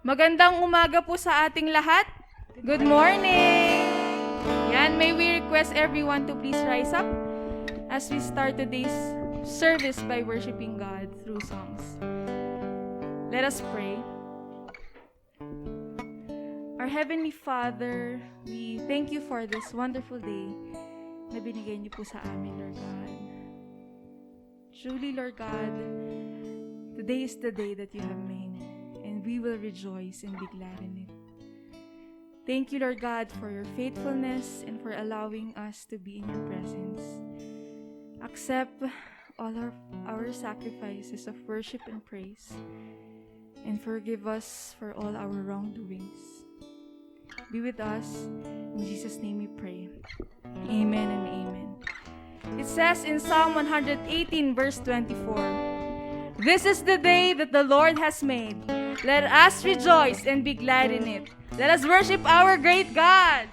Magandang umaga po sa ating lahat. Good morning! Yan, may we request everyone to please rise up as we start today's service by worshiping God through songs. Let us pray. Our Heavenly Father, we thank you for this wonderful day na binigay niyo po sa amin, Lord God. Truly, Lord God, today is the day that you have made, and we will rejoice and be glad in it. Thank you, Lord God, for your faithfulness and for allowing us to be in your presence. Accept all of our sacrifices of worship and praise, and forgive us for all our wrongdoings. Be with us. In Jesus' name we pray. Amen and amen. It says in Psalm 118 verse 24, "This is the day that the Lord has made. Let us rejoice and be glad in it." Let us worship our great God.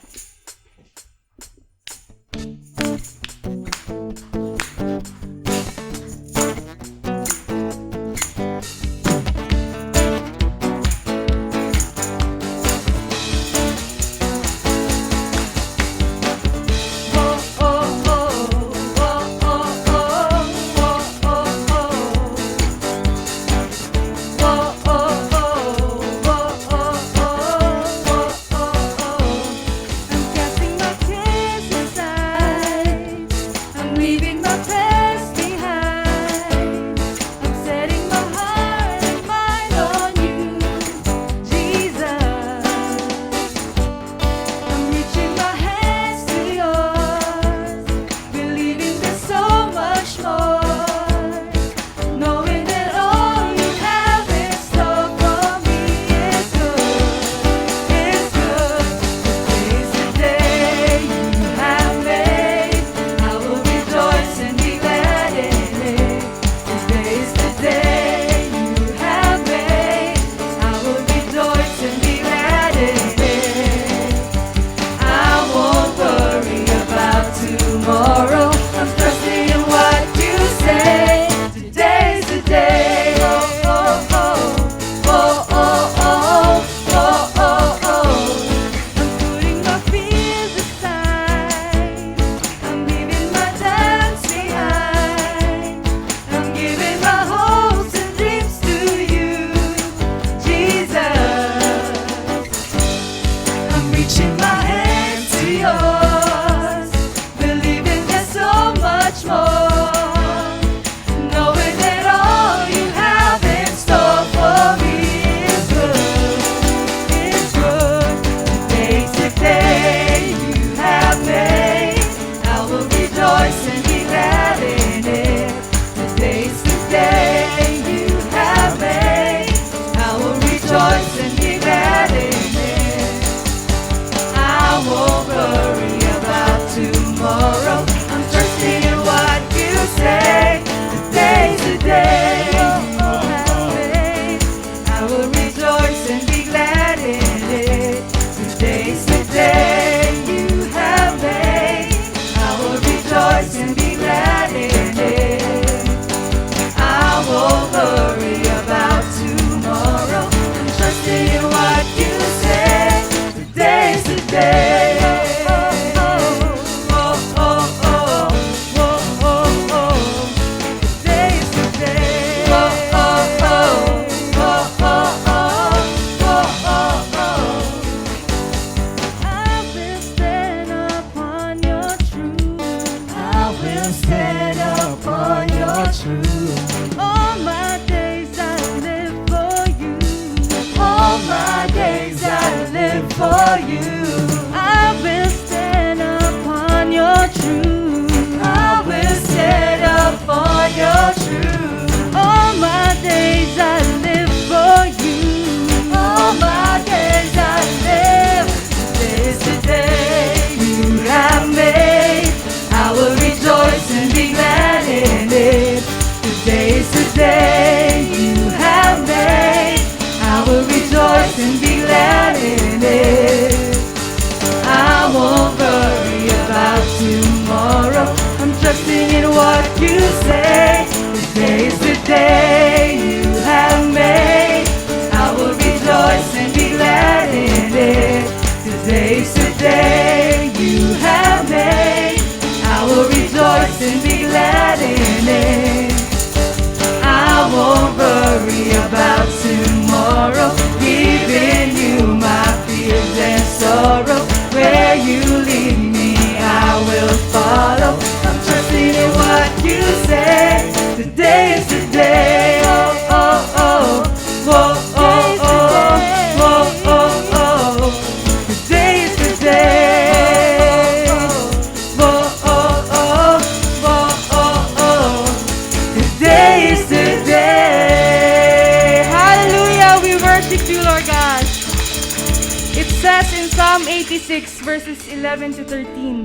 says in Psalm 86, verses 11 to 13,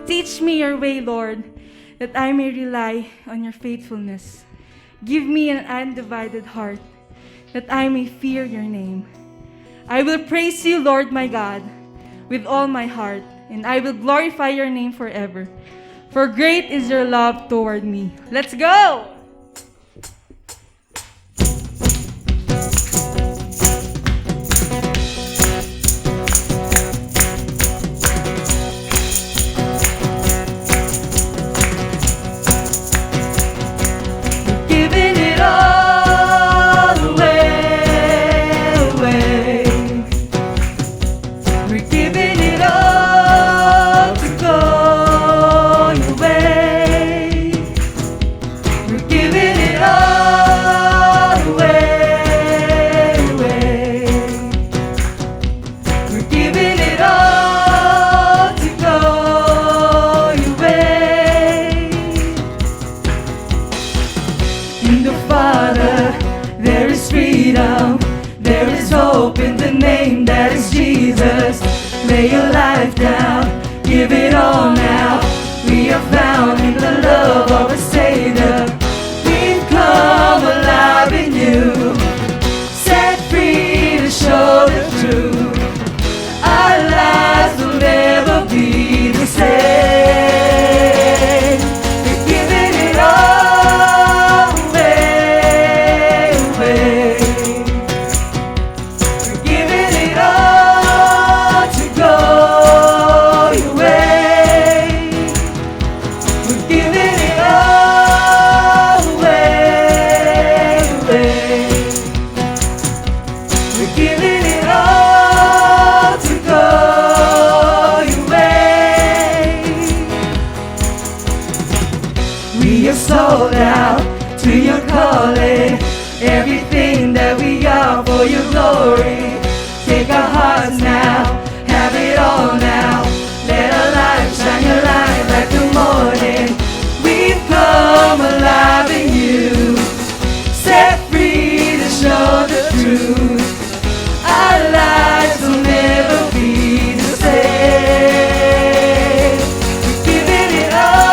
"Teach me your way, Lord, that I may rely on your faithfulness. Give me an undivided heart, that I may fear your name. I will praise you, Lord my God, with all my heart, and I will glorify your name forever. For great is your love toward me." Let's go! Lay your life down, give it all now. We are found in the love of a Savior. We've come alive in you, set free to show the truth. Our lives will never be the same. We're giving it all away, away. We're giving it all. Sold out to your calling, everything that we are for your glory. Take our hearts now, have it all now. Let our light shine your light like the morning. We've come alive in you, set free to show the truth. Our lives will never be the same. We're giving it all.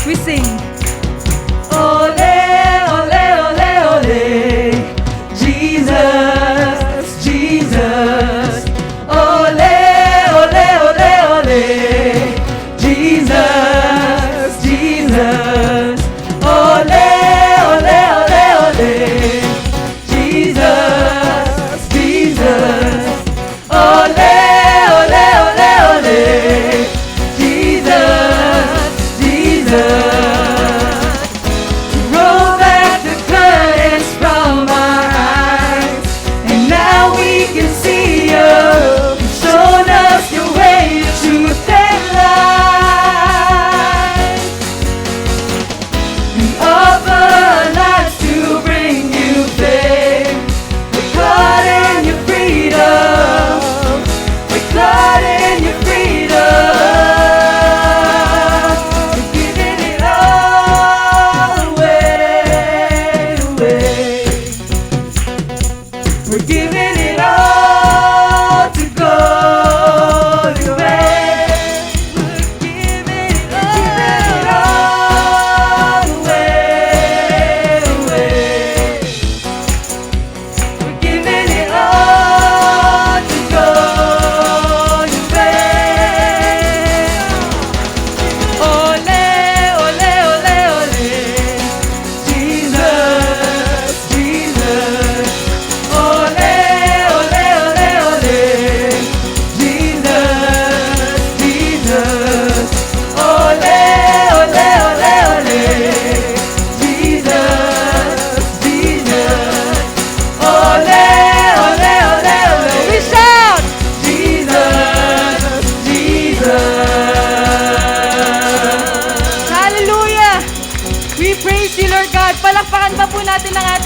We sing. Ole, ole, ole, ole, Jesus, Jesus. Ole, ole, ole, ole, Jesus, Jesus. Ole, ole, ole, ole, Jesus, Jesus. Ole, ole, ole, ole, Jesus, Jesus. Roll back the curtains from our eyes, and now we can see you. You've shown us your way, your truth and light.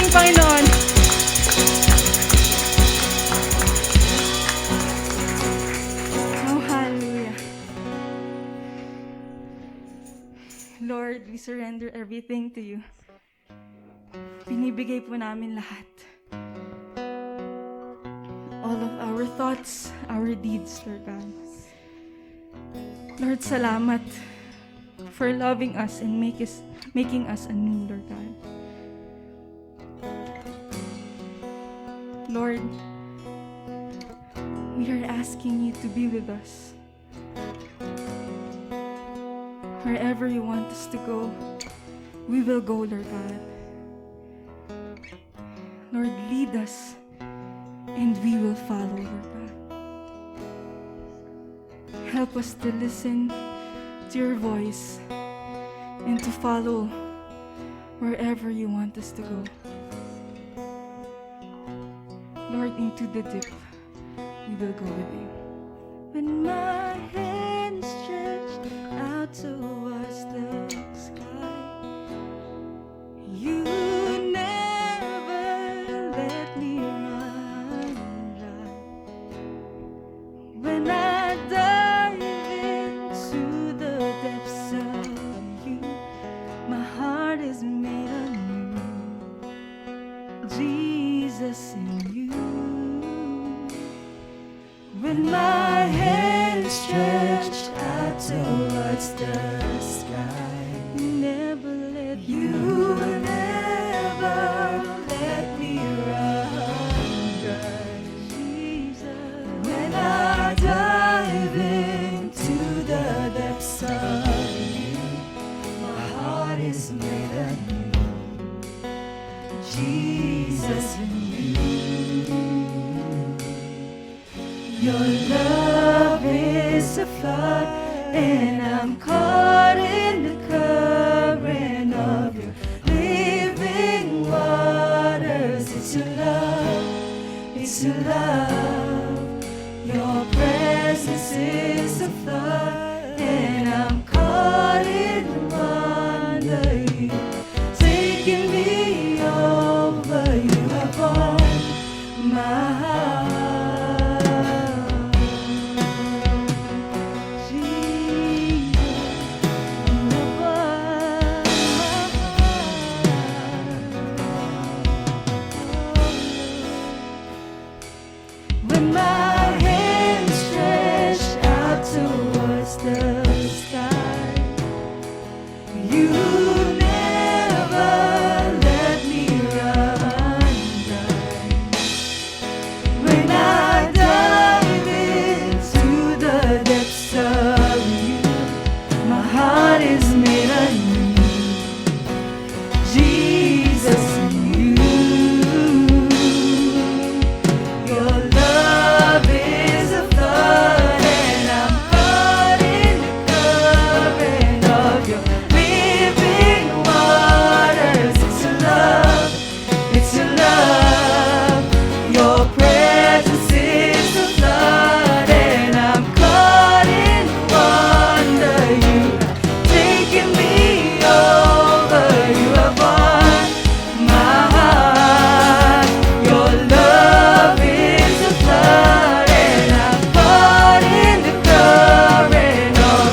natin, Panginoon. Oh, hallelujah. Lord, we surrender everything to you. Binibigay po namin lahat. All of our thoughts, our deeds, Lord God. Lord, salamat for loving us and making us anew, Lord God. Lord, we are asking you to be with us. Wherever you want us to go, we will go, Lord God. Lord, lead us, and we will follow, Lord God. Help us to listen to your voice and to follow wherever you want us to go. Lord, into the deep, we will go with you. When my hand is stretched out towards the sky, you never let me run dry. When I dive into the depths of you, my heart is made anew. Jesus in you. When my hand is stretched out towards the sky, never let me run dry. Jesus. When I dive into the depths of you, my heart is made anew. Jesus in you. Your love is a flood, and I'm caught in the current of your living waters. It's your love, it's your love. Your presence is a flood, and I'm caught in the wonder. You taking me over, you have won my heart. When my hand stretched out towards the sky, you never let me run dry. When I dive into the depths of you, my heart is made anew. Jesus in you. Your love is a flood, and I'm caught in the current of your living waters. It's your love, it's your love. Your presence is a flood, and I'm caught in wonder. You have taken me over, you have won my heart. Your love is a flood, and I'm caught in the current of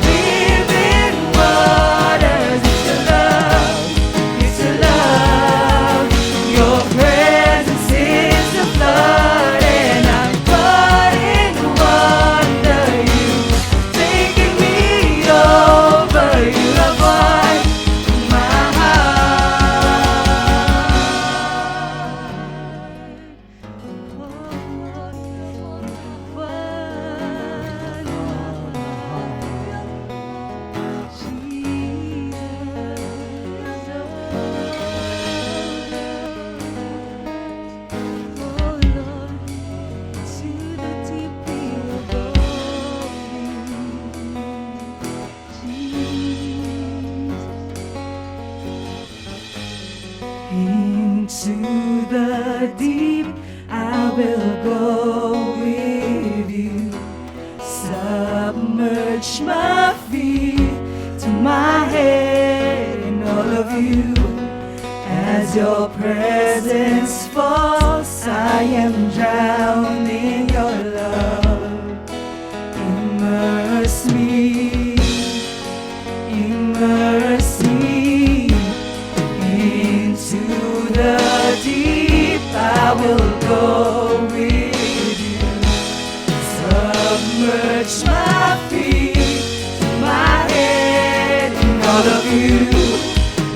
living waters. It's your love, it's your love. Your presence is a flood, and I'm caught in wonder. You taking me over, you have won my Into the deep I will go with you. Submerge my feet to my head in all of you. As your presence falls, I am drowned in your love. Immerse me, immerse me into the deep. I will go with you. Submerge my feet to my head in all of you.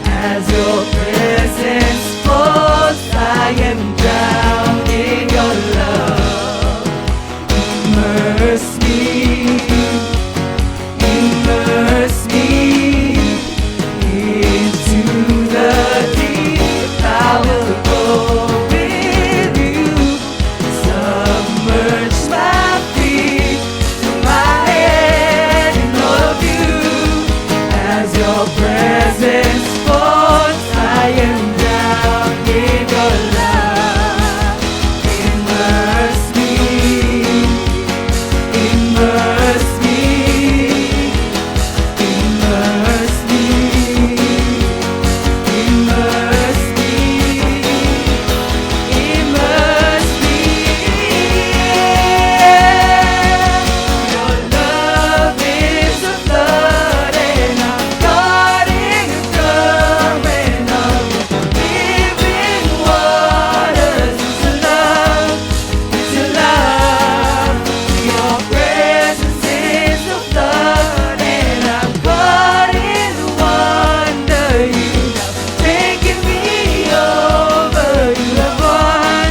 As your presence falls, I am drowned in your love. Immerse me, immerse me into the deep. I will go with you. Submerge my feet to my head in all of you. As your presence falls, I am drowned in your love. Immerse me, immerse me, immerse me, immerse me, immerse me. Your love is a flood, and I'm caught in the current of living waters. It's a love, it's a love. Your presence is a flood, and I'm caught in the wonder. You have taken me over. You have won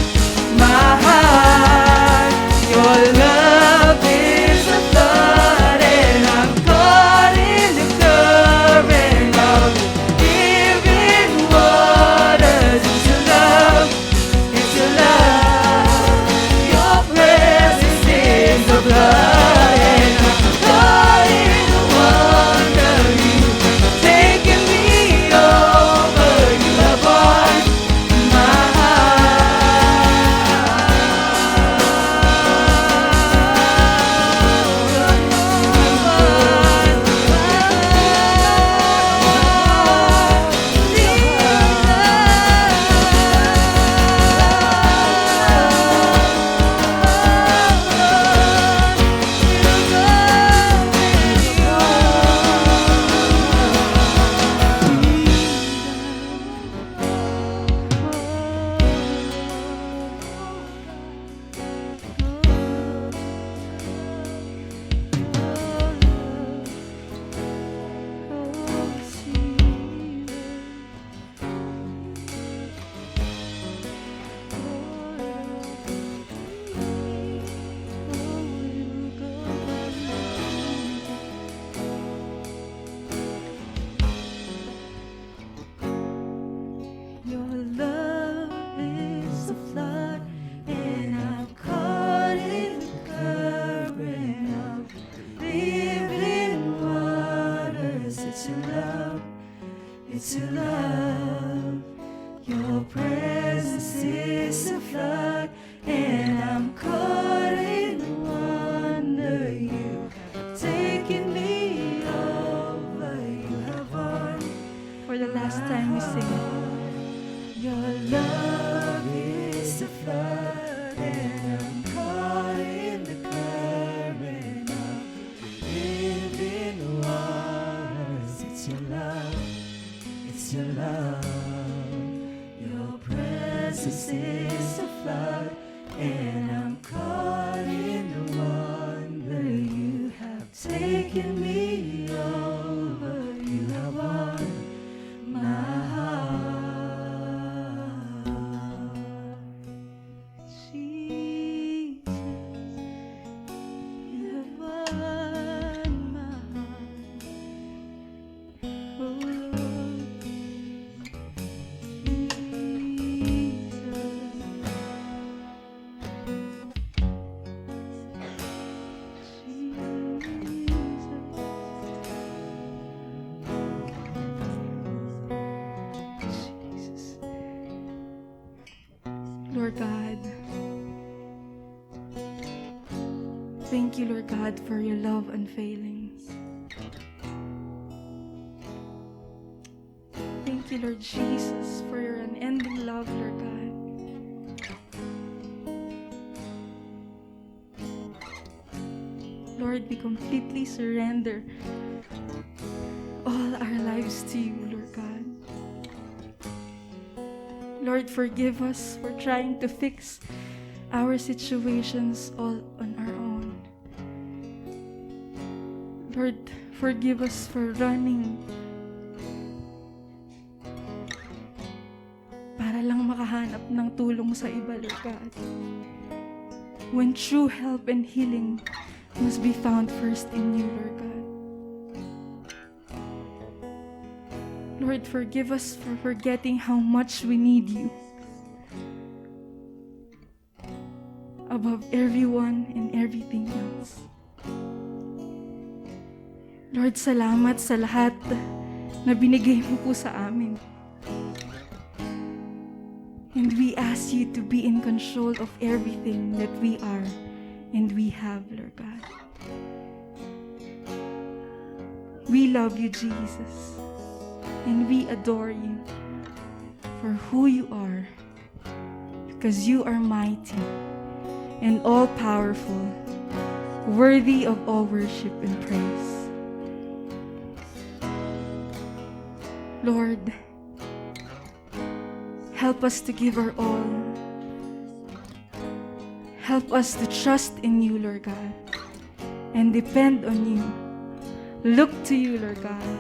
my heart. Your love is a flood, and I'm caught in the current of living waters. It's a love, it's a love. Your presence is a flood, and I'm caught in the wonder. You have taken me over. You have won my Your love is a flood, and I'm caught in the current of living waters. It's your love, it's your love. Your presence is a flood, and I'm caught in the wonder. You have taken me over. You have won. For the last time we sing. Your love is a flood, and I'm caught in the current of living waters. It's your love, it's your love. Your presence is a flood, and I'm caught in the wonder. You have taken me over. You have won my heart. Jesus, you have won my heart. Oh Lord, Jesus. Lord God, thank you, Lord God, for your love unfailings. Thank you, Lord Jesus, for your love, Lord God. Lord, we completely surrender all our lives to you, Lord God. Lord, forgive us for trying to fix our situations all on our own. Lord, forgive us for running para lang makahanap ng tulong sa iba, Lord God. When true help and healing must be found first in you, Lord God. Lord, forgive us for forgetting how much we need you above everyone and everything else. Lord, salamat sa lahat na binigay mo po sa amin. And we ask you to be in control of everything that we are and we have, Lord God. We love you, Jesus, and we adore you for who you are, because you are mighty and all-powerful, worthy of all worship and praise. Lord, help us to give our all. Help us to trust in you, Lord God, and depend on you. Look to you, Lord God.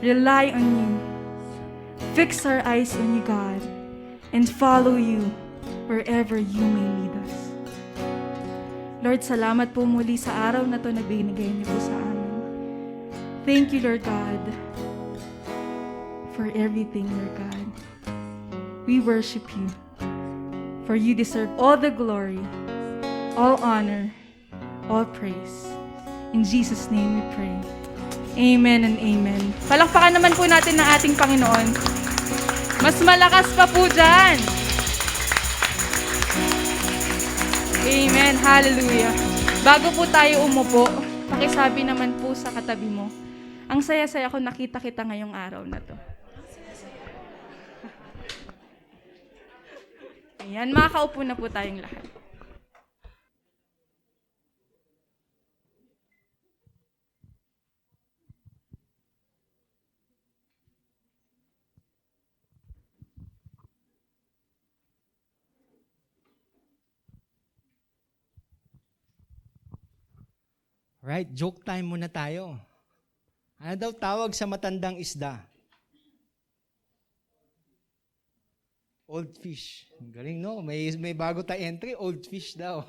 Rely on you. Fix our eyes on you, God, and follow you wherever you may lead us. Lord, salamat po muli sa araw na to na binigay niyo po sa amin. Thank you, Lord God, for everything, Lord God. We worship you, for you deserve all the glory, all honor, all praise. In Jesus' name we pray. Amen and amen. Palakpakan naman po natin ng ating Panginoon. Mas malakas pa po dyan. Amen. Hallelujah. Bago po tayo umupo, pakisabi naman po sa katabi mo, ang saya-saya ko nakita kita ngayong araw na to. Ayan, makakaupo na po tayong lahat. Right, joke time muna tayo. Ano daw tawag sa matandang isda? Old fish. Galing, no? May bago tayong entry, old fish daw.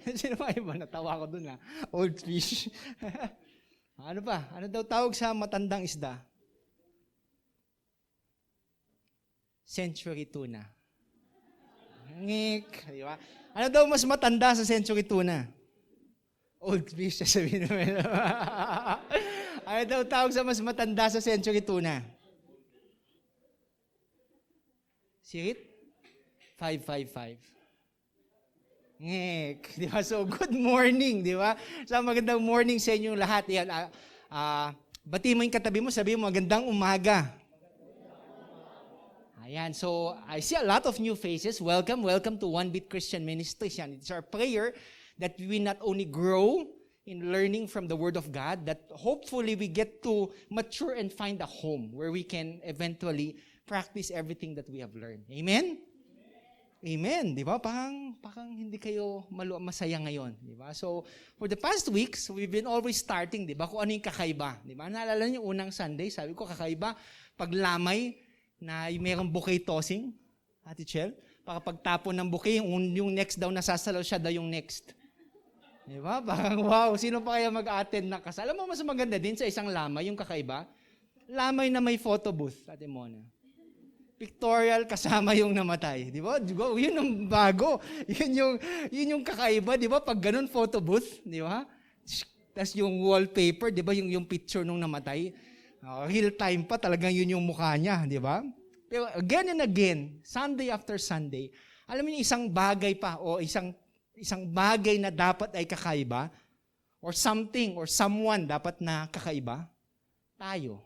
Sino ba iba? Natawa ko dun, ha? Old fish. Ano pa? Ano daw tawag sa matandang isda? Century tuna. Ngik. Di ba? Ano daw mas matanda sa century tuna? Old fish, sasabihin namin. Ano daw tawag sa mas matanda sa century tuna? Sirit? 555. Ngek. Di ba? So, good morning, di ba? So, magandang morning sa inyong lahat. Yan, bati mo yung katabi mo, sabi mo, magandang umaga. Ayan, so, I see a lot of new faces. Welcome to One Beat Christian Ministries. Yan, it's our prayer that we not only grow in learning from the Word of God, that hopefully we get to mature and find a home where we can eventually practice everything that we have learned. Amen? Amen. Di ba? Parang hindi kayo masaya ngayon. Di ba? So, for the past weeks, we've been always starting, di ba? Kung ano yung kakaiba. Di ba? Naalala niyo unang Sunday, sabi ko kakaiba, paglamay na mayroong bouquet tossing, Ate Chel, pagtapon ng bouquet, yung next daw nasasalaw siya daw yung next. Di ba? Parang wow, sino pa kaya mag-attend na kasal? Alam mo, mas maganda din sa isang lamay, yung kakaiba. Lamay na may photo booth, Ate Mona. Pictorial kasama yung namatay. Di ba? Yun ang bago. Yun yung kakaiba, di ba? Pag ganun, photo booth, di ba? Tapos yung wallpaper, di ba? Yung picture nung namatay. Real time pa, talagang yun yung mukha niya, di ba? Pero again and again, Sunday after Sunday, alam mo yung isang bagay pa o isang bagay na dapat ay kakaiba or something or someone dapat na kakaiba, tayo.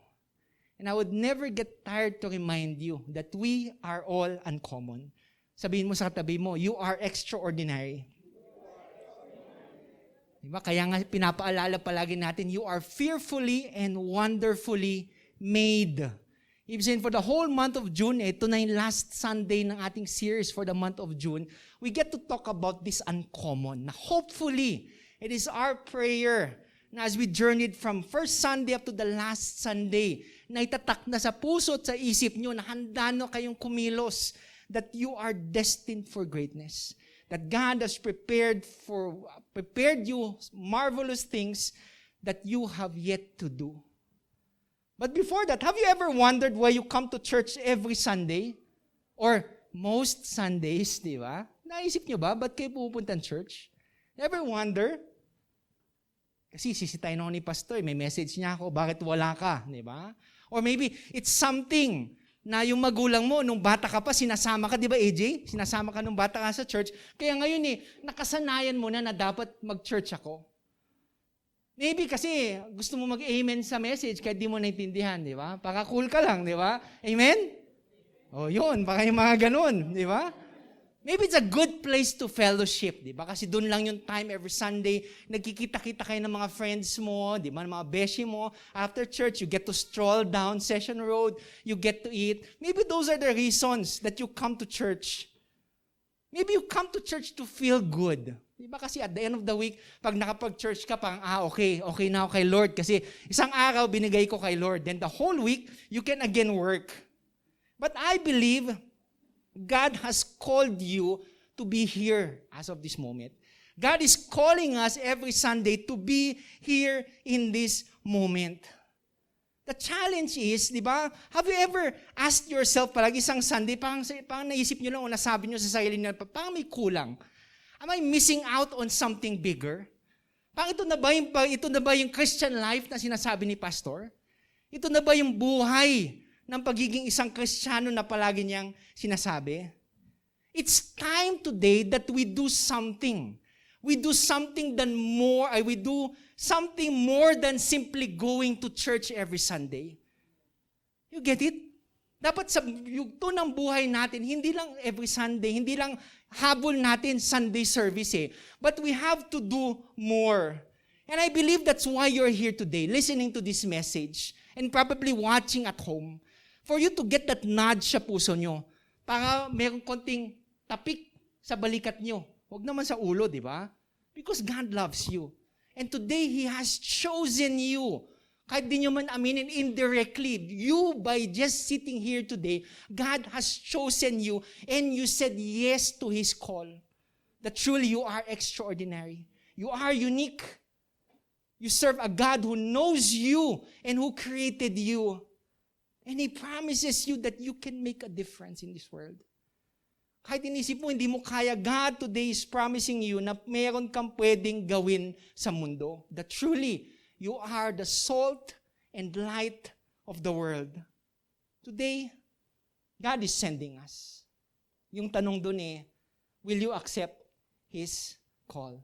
And I would never get tired to remind you that we are all uncommon. Sabihin mo sa katabi mo, you are extraordinary. Diba? Kaya nga pinapaalala palagi natin, you are fearfully and wonderfully made. Even for the whole month of June, ito na yung last Sunday ng ating series for the month of June, we get to talk about this uncommon. Na hopefully, it is our prayer na as we journeyed from first Sunday up to the last Sunday, na itatak na sa puso at sa isip nyo na handa na kayong kumilos that you are destined for greatness. That God has prepared you marvelous things that you have yet to do. But before that, have you ever wondered why you come to church every Sunday? Or most Sundays, di ba? Naisip nyo ba, ba't kayo pupunta ng church? Never wonder? Kasi sisitayin ako ni pastor, may message niya ako, bakit wala ka? Di ba? Or maybe it's something na yung magulang mo, nung bata ka pa, sinasama ka, di ba AJ? Sinasama ka nung bata ka sa church. Kaya ngayon nakasanayan mo na dapat mag-church ako. Maybe kasi gusto mo mag-amen sa message kahit di mo naintindihan, di ba? Baka cool ka lang, di ba? Amen? O yun, baka yung mga ganun, di ba? Maybe it's a good place to fellowship, di ba? Kasi doon lang yung time every Sunday, nagkikita-kita kayo ng mga friends mo, di ba? Ng mga beshi mo. After church, you get to stroll down Session Road, you get to eat. Maybe those are the reasons that you come to church. Maybe you come to church to feel good. Diba kasi at the end of the week, pag nakapag-church ka, parang, okay na ako kay Lord. Kasi isang araw, binigay ko kay Lord. Then the whole week, you can again work. But I believe, God has called you to be here as of this moment. God is calling us every Sunday to be here in this moment. The challenge is, di ba, have you ever asked yourself, palagi isang Sunday, parang naisip nyo lang o nasabi nyo sa sarili nyo, parang may kulang. Am I missing out on something bigger? Ito na ba yung Christian life na sinasabi ni Pastor? Ito na ba yung buhay ng pagiging isang Kristiyano na palagi niyang sinasabi? It's time today that we do something. We do something we do something more than simply going to church every Sunday. You get it? Dapat sa yugto ng buhay natin, hindi lang every Sunday, hindi lang habol natin Sunday service but we have to do more. And I believe that's why you're here today, listening to this message, and probably watching at home, for you to get that nudge sa puso nyo, para mayroong konting tapik sa balikat nyo. Huwag naman sa ulo, di ba? Because God loves you. And today, He has chosen you. Kahit di nyo man aminin indirectly, you by just sitting here today, God has chosen you and you said yes to His call. That truly you are extraordinary. You are unique. You serve a God who knows you and who created you. And He promises you that you can make a difference in this world. Kahit inisip mo, hindi mo kaya, God today is promising you na meron kang pwedeng gawin sa mundo. That truly, you are the salt and light of the world. Today, God is sending us. Yung tanong dun will you accept His call?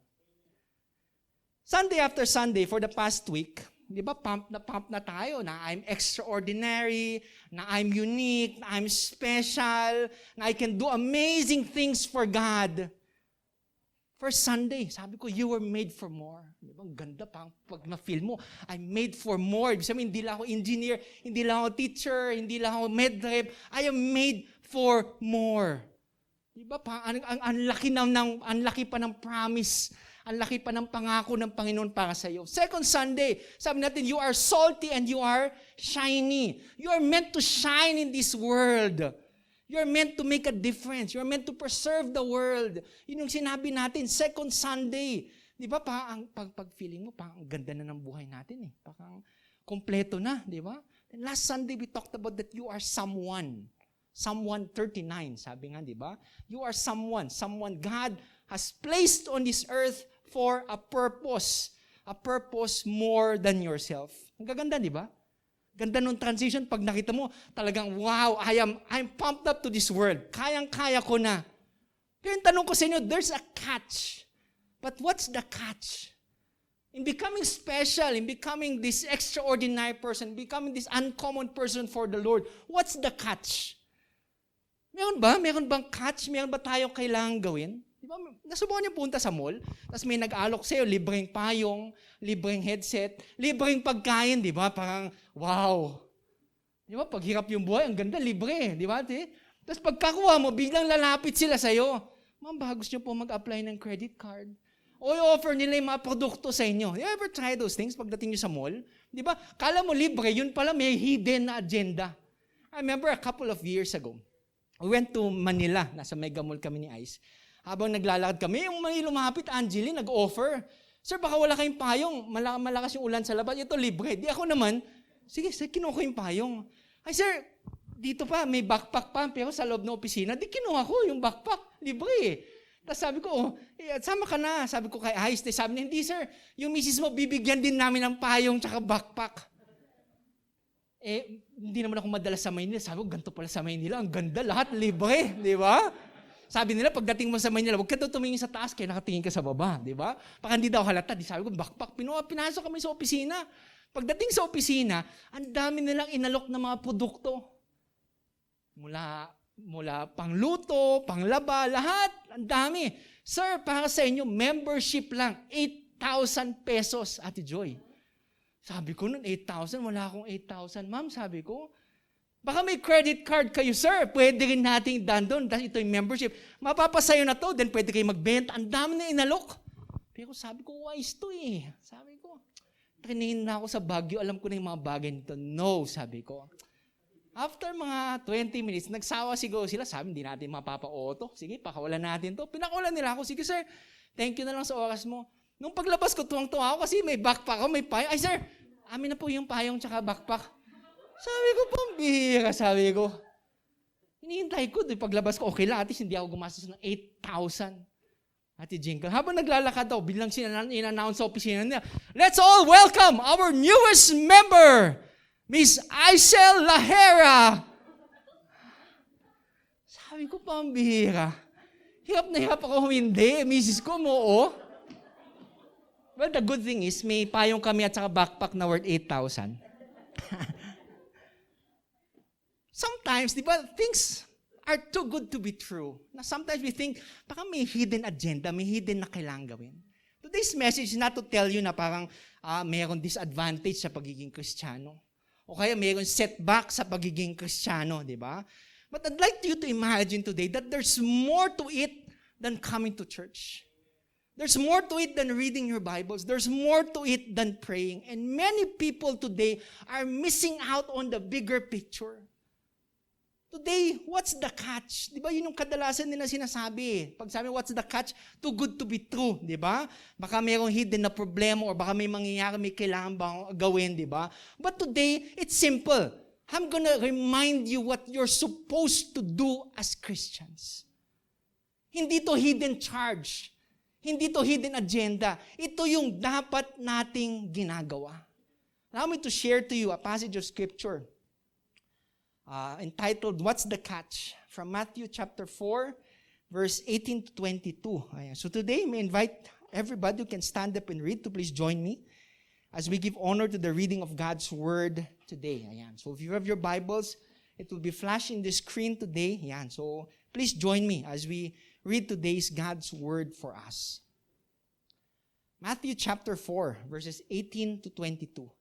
Sunday after Sunday, for the past week, di ba, pump na tayo na I'm extraordinary, na I'm unique, na I'm special, na I can do amazing things for God. First Sunday, sabi ko, you were made for more. Di ba? Ang ganda pa. Pag na-feel mo, I'm made for more. Ibig sabihin, hindi lang ako engineer, hindi lang ako teacher, hindi lang ako medrep. I am made for more. Di ba? Ang laki pa ng promise. Ang laki pa ng pangako ng Panginoon para sa iyo. Second Sunday, sabi natin, you are salty and you are shiny. You are meant to shine in this world. You're meant to make a difference. You're meant to preserve the world. Yun yung sinabi natin, second Sunday. Di ba, pag-feeling mo, ang ganda na ng buhay natin Parang kompleto na, di ba? And last Sunday, we talked about that you are someone. Someone 39, sabi nga, di ba? You are someone God has placed on this earth for a purpose more than yourself. Ang gaganda, di ba? Ganda nung transition, pag nakita mo, talagang, wow, I'm pumped up to this world. Kayang-kaya ko na. Pero yung tanong ko sa inyo, there's a catch. But what's the catch? In becoming special, in becoming this extraordinary person, becoming this uncommon person for the Lord, what's the catch? Meron ba? Meron bang catch? Meron ba tayong kailangan gawin? Di ba? Nasubukan niyo punta sa mall, tapos may nag-alok sa'yo, libreng payong, libreng headset, libreng pagkain, di ba? Parang, wow! Di ba? Paghirap yung buhay, ang ganda, libre. Di ba? Tapos pagkakuha mo, biglang lalapit sila sa'yo. Ma'am, ba gusto niyo po mag-apply ng credit card? O i-offer nila yung mga produkto sa inyo. You ever try those things pagdating nyo sa mall? Di ba? Kala mo libre, yun pala may hidden na agenda. I remember a couple of years ago, we went to Manila. Nasa Mega Mall kami ni Ice. Habang naglalakad kami, yung may lumapit, Angeline, nag-offer. Sir, baka wala kayong payong. Malakas yung ulan sa labas. Ito, libre. Di ako naman, sige, kinuha ko yung payong. Ay, sir, dito pa, may backpack pa. Pero sa loob ng opisina, di kinuha ko yung backpack. Libre eh. Tapos sabi ko, sama ka na. Sabi ko kay Ice, sabi niya, hindi sir, yung misis mo, bibigyan din namin ng payong tsaka backpack. Hindi naman ako madalas sa Maynila. Sabi ko, ganito pala sa Maynila. Ang ganda, lahat libre, di ba? Sabi nila, pagdating mo sa Maynila, huwag ka daw tumingin sa taas, kaya nakatingin ka sa baba, di ba? Baka hindi daw halata. Di sabi ko, backpack, pinasok kami sa opisina. Pagdating sa opisina, ang dami nilang inalok na mga produkto. Mula pangluto, panglaba, lahat. Ang dami. Sir, para sa inyo, membership lang. 8,000 pesos, Ate Joy. Sabi ko nun, 8,000. Wala akong 8,000. Ma'am, sabi ko, baka may credit card kayo, sir. Pwede rin natin doon. Dahil ito yung membership. Mapapasayo na to, then pwede kayo magbenta. Ang dami na inalok. Pero sabi ko, wise to eh. Sabi ko, trinain na ako sa Baguio. Alam ko na yung mga bagay nito. No, sabi ko. After mga 20 minutes, nagsawa siguro sila. Sabi, hindi natin mapapa-auto. Sige, pakawalan natin to. Pinakawalan nila ako. Sige, sir, thank you na lang sa oras mo. Nung paglabas ko, tuwang-tuwa ako kasi may backpack ako, may payong. Ay, sir, amin na po yung payong tsaka backpack. Sabi ko, pambihira, sabi ko. Hinihintay ko, paglabas ko, okay lang, at least hindi ako gumastos ng 8,000. Ate Jingle, habang naglalakad daw, bilang in-announce sa opisina niya, let's all welcome our newest member, Miss Aisel Lahera. Sabi ko, pambihira. Hirap na hirap ako hindi. Misis ko mo, oh. Well, the good thing is, may payong kami at saka backpack na worth 8,000. Sometimes, di ba, things are too good to be true. Now, sometimes we think, baka may hidden agenda, may hidden na kailangan gawin. Today's message is not to tell you na parang mayroong disadvantage sa pagiging Kristiyano. O kaya mayroong setback sa pagiging Kristiyano, di ba? But I'd like you to imagine today that there's more to it than coming to church. There's more to it than reading your Bibles. There's more to it than praying. And many people today are missing out on the bigger picture. Today, what's the catch? Di ba yun yung kadalasan nila sinasabi? Pag sabi, what's the catch? Too good to be true, di ba? Baka mayroong hidden na problema or baka may mangyayari, may kailangan bang gawin, di ba? But today, it's simple. I'm gonna remind you what you're supposed to do as Christians. Hindi to hidden charge. Hindi to hidden agenda. Ito yung dapat nating ginagawa. Allow me to share to you a passage of Scripture entitled, What's the Catch? From Matthew chapter 4, verse 18 to 22. Ayan. So today, may invite everybody who can stand up and read to please join me as we give honor to the reading of God's Word today. Ayan. So if you have your Bibles, it will be flashing the screen today. Ayan. So please join me as we read today's God's Word for us. Matthew chapter 4, verses 18 to 22.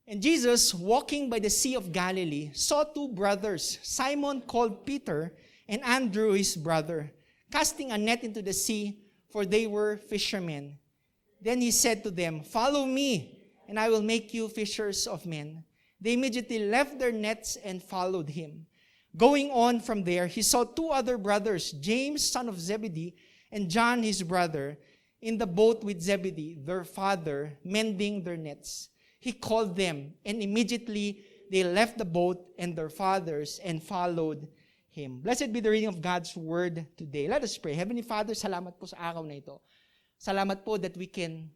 And Jesus, walking by the Sea of Galilee, saw two brothers, Simon called Peter, and Andrew his brother, casting a net into the sea, for they were fishermen. Then he said to them, "Follow me, and I will make you fishers of men." They immediately left their nets and followed him. Going on from there, he saw two other brothers, James, son of Zebedee, and John his brother, in the boat with Zebedee, their father, mending their nets. He called them, and immediately they left the boat and their fathers and followed him. Blessed be the reading of God's Word today. Let us pray. Heavenly Father, salamat po sa araw na ito. Salamat po that we can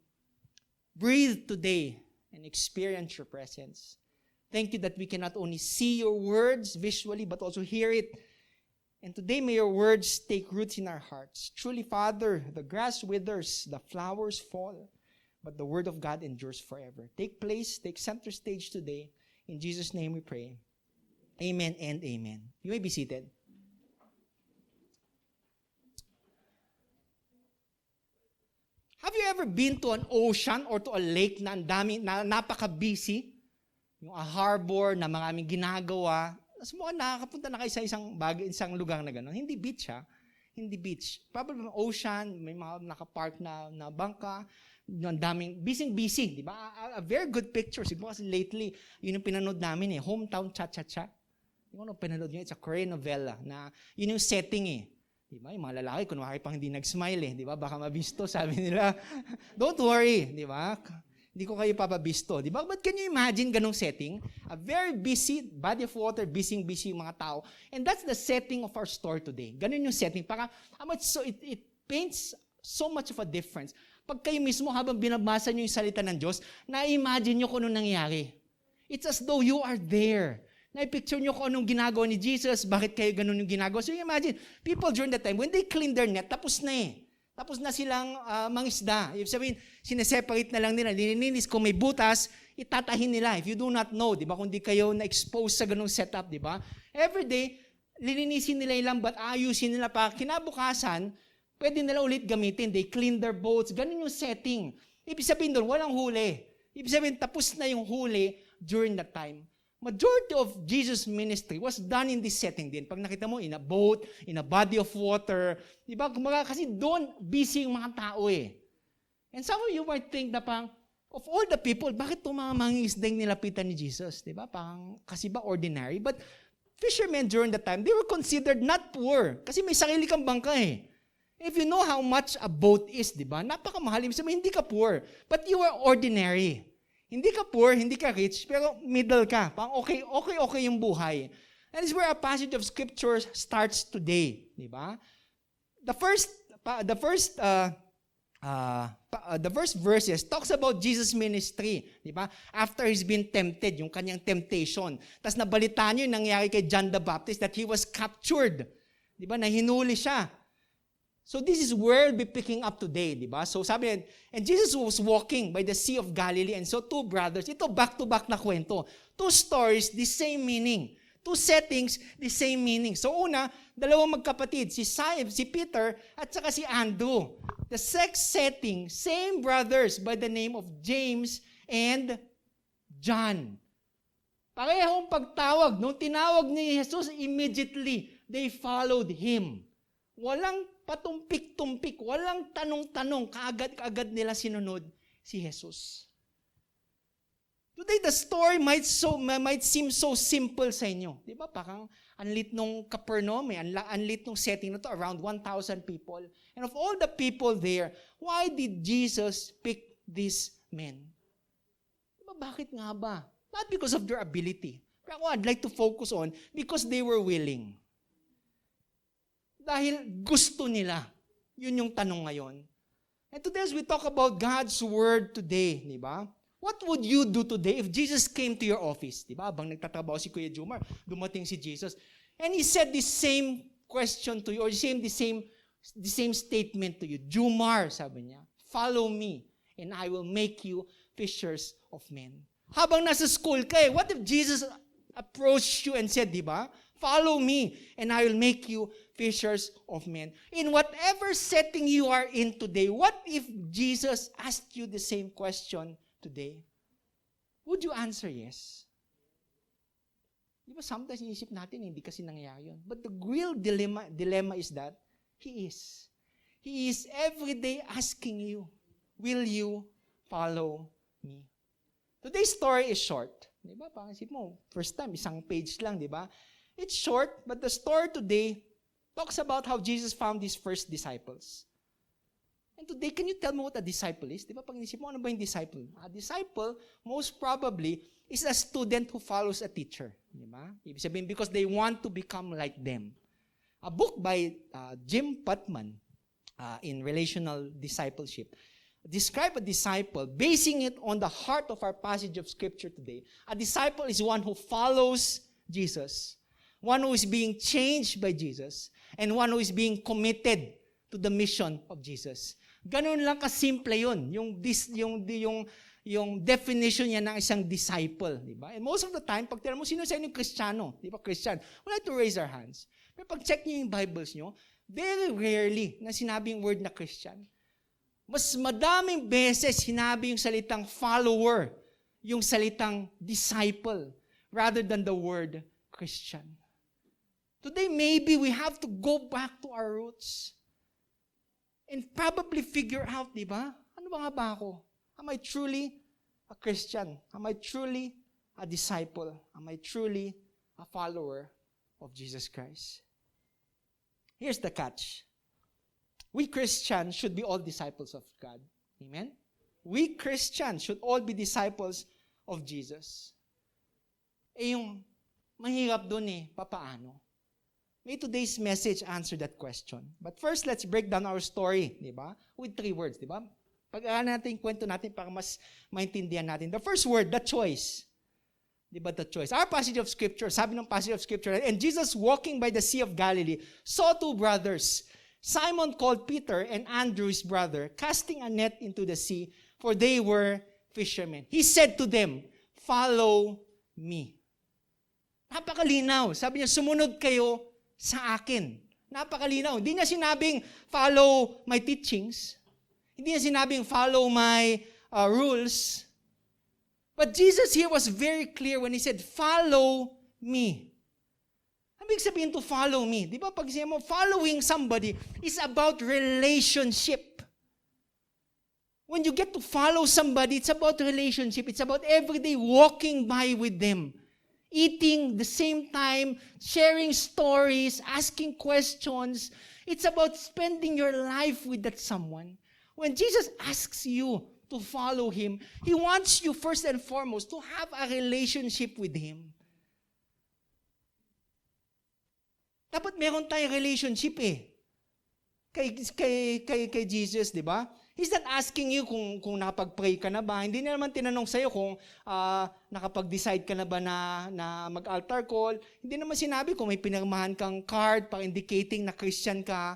breathe today and experience your presence. Thank you that we can not only see your words visually, but also hear it. And today may your words take roots in our hearts. Truly, Father, the grass withers, the flowers fall. but the Word of God endures forever. Take place, take center stage today. In Jesus' name we pray. Amen and amen. You may be seated. Have you ever been to an ocean or to a lake na napaka-busy? Yung a harbor na maraming ginagawa. Tapos mukhang nakakapunta na kayo sa isang lugar na gano'n. Hindi beach ha. Hindi beach. Probably ocean, may mga nakapark na bangka. Ang daming, busy, di ba? A very good picture. Siguro kasi lately, yun yung pinanood namin Hometown Cha-Cha-Cha. Yung pinanood nyo, it's a Korean novela na yun yung setting Diba? Yung mga lalaki, kunwari pang hindi nag-smile Diba? Baka mabisto, sabi nila. Don't worry, diba? Hindi ko kayo papabisto. Diba? But can you imagine ganong setting? A very busy, body of water, busy yung mga tao. And that's the setting of our story today. Ganon yung setting. Para, it paints so much of a difference. Pag kayo mismo, habang binabasa nyo yung salita ng Diyos, na-imagine nyo kung anong nangyari. It's as though you are there. Na-picture nyo kung anong ginagawa ni Jesus, bakit kayo ganun yung ginagawa. So you imagine, people during that time, when they clean their net, tapos na Tapos na silang mangisda. Ibig sabihin, sineseparate na lang nila. Nilininis, kung may butas, itatahin nila. If you do not know, di ba, kung di kayo na-expose sa ganung setup, di ba? Every day, lilinisin nila yung lambat, ayusin nila pa. Kinabukasan, pwede nila ulit gamitin. They clean their boats. Ganun yung setting. Ibig sabihin doon, walang huli. Ibig sabihin, tapos na yung huli during that time. Majority of Jesus' ministry was done in this setting din. Pag nakita mo, in a boat, in a body of water, di ba? Kasi doon, busy yung mga tao And some of you might think na pang, of all the people, bakit itong mga mangingisdang nilapitan ni Jesus? Di ba? Pang, kasi ba ordinary? But fishermen during that time, they were considered not poor. Kasi may sarili kang bangka If you know how much a boat is, di ba? Napakamahal. Hindi ka poor. But you are ordinary. Hindi ka poor, hindi ka rich, pero middle ka. Pang okay yung buhay. That is where a passage of scripture starts today, di ba? The first verses talks about Jesus' ministry, di ba? After he's been tempted, yung kanyang temptation. Tapos nabalitaan niyo yung nangyari kay John the Baptist that he was captured. Di ba? Nahinuli siya. So this is where we'll be picking up today, di ba? So sabi, and Jesus was walking by the Sea of Galilee, and so two brothers, ito back-to-back na kwento. Two stories, the same meaning. Two settings, the same meaning. So una, dalawang magkapatid, si Peter at saka si Andrew. The setting, same brothers by the name of James and John. Parehong pagtawag. Nung tinawag ni Jesus, immediately, they followed Him. Walang patumpik-tumpik, walang tanong-tanong, kaagad-kaagad nila sinunod si Jesus. Today, the story might seem so simple sa inyo. Di ba? Parang anlit nung Capernaum, anlit nung setting na to, around 1,000 people. And of all the people there, why did Jesus pick these men? Di ba? Bakit nga ba? Not because of their ability. Pero I'd like to focus on because they were willing. Dahil gusto nila. Yun yung tanong ngayon. And today as we talk about God's Word today, di ba? What would you do today if Jesus came to your office? Di ba? Habang nagtatrabaho si Kuya Jumar, dumating si Jesus. And He said the same question to you, or the same statement to you. Jumar, sabi niya, follow me, and I will make you fishers of men. Habang nasa school ka what if Jesus approached you and said, di ba? Follow me, and I will make you fishers of men. In whatever setting you are in today, what if Jesus asked you the same question today? Would you answer yes? Di ba sometimes inisip natin, hindi kasi nangyayari yun. But the real dilemma is that He is. He is every day asking you, will you follow me? Today's story is short. Di ba? Parang isip mo, first time, isang page lang, di ba? It's short, but the story today talks about how Jesus found His first disciples. And today, can you tell me what a disciple is? Di ba? Pag inisip mo, ano ba yung disciple? A disciple, most probably, is a student who follows a teacher. Di ba? Ibig sabihin, because they want to become like them. A book by Jim Putman in Relational Discipleship describe a disciple, basing it on the heart of our passage of Scripture today. A disciple is one who follows Jesus, one who is being changed by Jesus, and one who is being committed to the mission of Jesus. Ganun lang kasimple yun. Yung definition niya ng isang disciple. Diba? And most of the time, pag tira mo, sino sa inyo Kristiyano? Di ba, Christian? We like to raise our hands. Pero pag check niyo yung Bibles niyo, very rarely na sinabi yung word na Christian. Mas madaming beses sinabi yung salitang follower, yung salitang disciple, rather than the word Christian. Today, maybe we have to go back to our roots and probably figure out, di ba? Ano ba nga ba ako? Am I truly a Christian? Am I truly a disciple? Am I truly a follower of Jesus Christ? Here's the catch. We Christians should be all disciples of God. Amen? We Christians should all be disciples of Jesus. Yung mahirap dun papaano? May today's message answer that question. But first, let's break down our story, di ba? With 3 words, di ba? Pag-aaralan natin yung kwento natin para mas maintindihan natin. The first word, the choice. Di ba, the choice? Our passage of Scripture, sabi ng passage of Scripture, and Jesus walking by the Sea of Galilee saw 2 brothers, Simon called Peter and Andrew his brother, casting a net into the sea, for they were fishermen. He said to them, "Follow me." Napakalinaw. Sabi niya, sumunod kayo sa akin. Napakalinaw. Hindi niya sinabing, follow my teachings. Hindi niya sinabing, follow my rules. But Jesus here was very clear when He said, follow me. Ibig sabihin to follow me. Di ba pag siya mo, following somebody is about relationship. When you get to follow somebody, it's about relationship. It's about everyday walking by with them. Eating the same time, sharing stories, asking questions. It's about spending your life with that someone. When Jesus asks you to follow Him, He wants you first and foremost to have a relationship with Him. Dapat meron tayong relationship kay Jesus, di ba? He's not asking you kung nakapag-pray ka na ba. Hindi na naman tinanong sa'yo kung nakapag-decide ka na ba na mag-altar call. Hindi naman sinabi kung may pinirmahan kang card para indicating na Christian ka.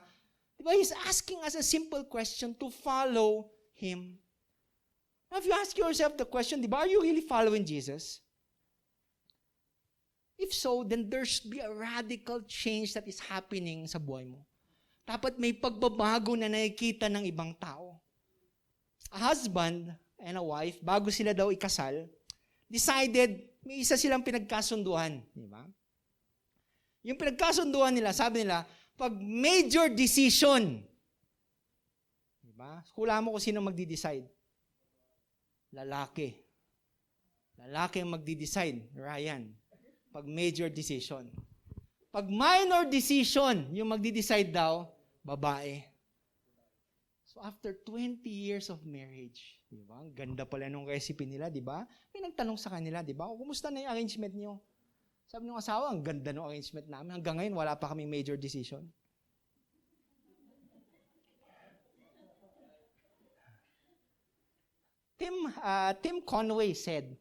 Diba? He's asking us a simple question to follow Him. Now, if you ask yourself the question, diba, are you really following Jesus? If so, then there should be a radical change that is happening sa buhay mo. Dapat may pagbabago na nakikita ng ibang tao. A husband and a wife, bago sila daw ikasal, decided, may isa silang pinagkasunduan. Di ba? Yung pinagkasunduan nila, sabi nila, pag major decision, di ba? Hula mo kung sino magdi-decide. Lalaki. Lalaki ang magdi-decide, Ryan. Pag major decision. Pag minor decision, yung magdi-decide daw, babae. So after 20 years of marriage, di ba? Ang ganda pala nung recipe nila, di ba? May nagtanong sa kanila, di ba? Kumusta na yung arrangement niyo? Sabi ng asawa, ang ganda ng arrangement namin. Hanggang ngayon, wala pa kaming major decision. Tim Conway said,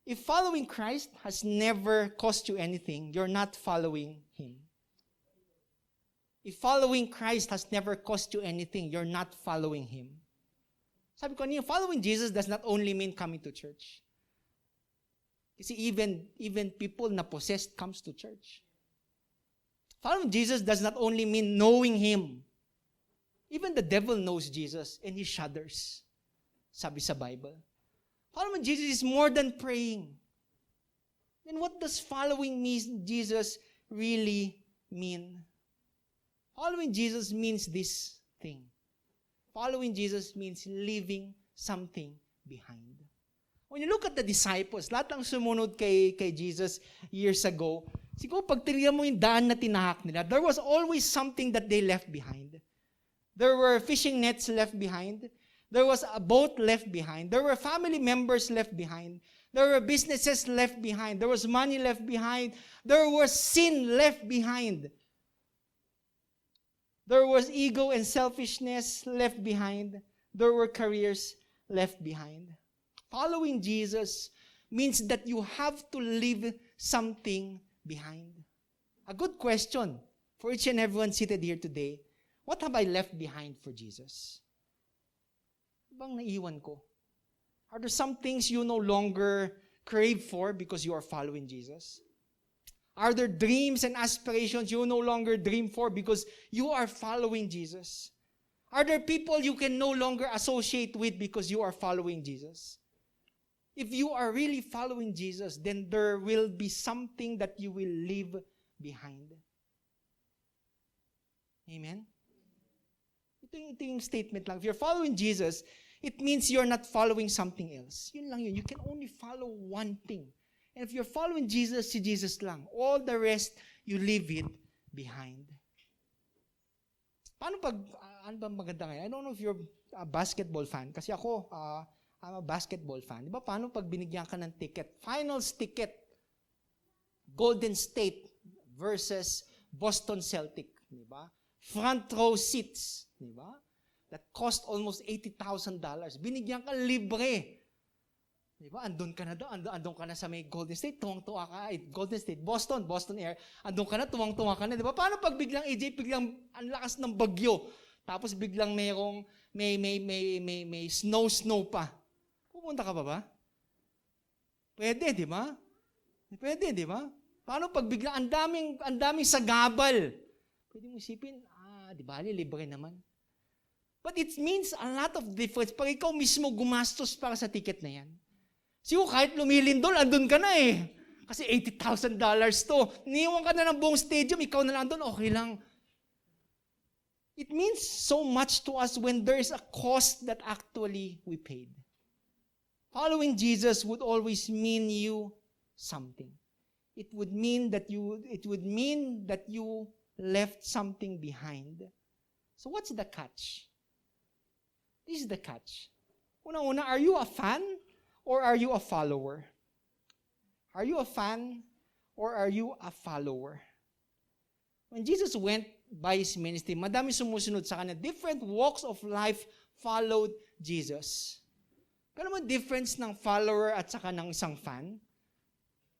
if following Christ has never cost you anything, you're not following Him. If following Christ has never cost you anything, you're not following Him. Sabi ko niya, following Jesus does not only mean coming to church. Kasi even people na possessed comes to church. Following Jesus does not only mean knowing Him. Even the devil knows Jesus and he shudders. Sabi sa Bible. Following Jesus is more than praying. Then what does following Jesus really mean? Following Jesus means this thing. Following Jesus means leaving something behind. When you look at the disciples, lahat ng sumunod kay Jesus years ago, siguro pag tinignan mo yung daan na tinahak nila, there was always something that they left behind. There were fishing nets left behind. There was a boat left behind. There were family members left behind. There were businesses left behind. There was money left behind. There was sin left behind. There was ego and selfishness left behind. There were careers left behind. Following Jesus means that you have to leave something behind. A good question for each and everyone seated here today. What have I left behind for Jesus? Bang naiwan ko? Are there some things you no longer crave for because you are following Jesus? Are there dreams and aspirations you no longer dream for because you are following Jesus? Are there people you can no longer associate with because you are following Jesus? If you are really following Jesus, then there will be something that you will leave behind. Amen? Ito yung statement lang. If you're following Jesus, it means you're not following something else. Yun lang yun. You can only follow one thing. And if you're following Jesus, si Jesus lang. All the rest, you leave it behind. Paano pag, ano ba maganda ngayon? I don't know if you're a basketball fan. Kasi ako, I'm a basketball fan. Di ba? Paano pag binigyan ka ng ticket? Finals ticket. Golden State versus Boston Celtic. Di ba? Front row seats. Di ba? That cost almost $80,000. Binigyan ka libre. Diba? Andun ka na doon. Andun ka na sa may Golden State. Tuwang-tuwa ka. Golden State. Boston Air. Andun ka na. Tuwang-tuwa ka na. Diba? Paano pag biglang AJ, biglang ang lakas ng bagyo. Tapos biglang may snow pa. Pupunta ka ba? Pwede, di ba? Pwede, di ba? Paano pag biglang ang daming sagabal? Pwede mo isipin, di ba? Libre naman. But it means a lot of difference. Pag ikaw mismo gumastos para sa ticket na yan. Siguro kahit lumilindol, andun ka na eh. Kasi $80,000 to. Niiwan ka na ng buong stadium, ikaw na lang doon, okay lang. It means so much to us when there is a cost that actually we paid. Following Jesus would always mean you something. It would mean that you left something behind. So what's the catch? This is the catch. Una-una, are you a fan? Or are you a follower? Are you a fan or are you a follower? When Jesus went by His ministry, madami sumusunod sa Kanya. Different walks of life followed Jesus. Pero mo difference ng follower at saka ng isang fan?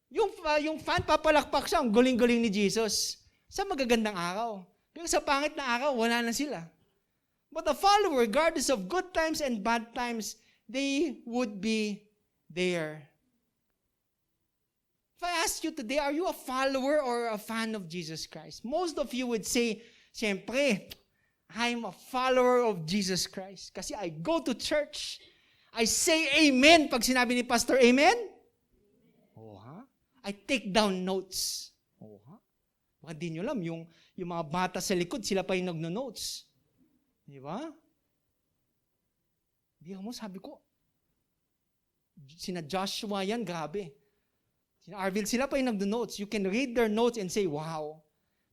Yung fan, papalakpak siya, ang guling-guling ni Jesus. Sa magagandang araw. Pero sa pangit na araw, wala na sila. But the follower, regardless of good times and bad times, they would be there. If I ask you today, are you a follower or a fan of Jesus Christ? Most of you would say, siyempre, I'm a follower of Jesus Christ. Kasi I go to church. I say amen pag sinabi ni Pastor, amen? Oh, ha? I take down notes. Oh, ha? Baka di nyo alam, yung mga bata sa likod, sila pa yung nagno-notes. Di ba? Di mo, sabi ko, sina Joshua yan, grabe. Sina Arvil, sila pa yung nagdo-notes. You can read their notes and say, wow.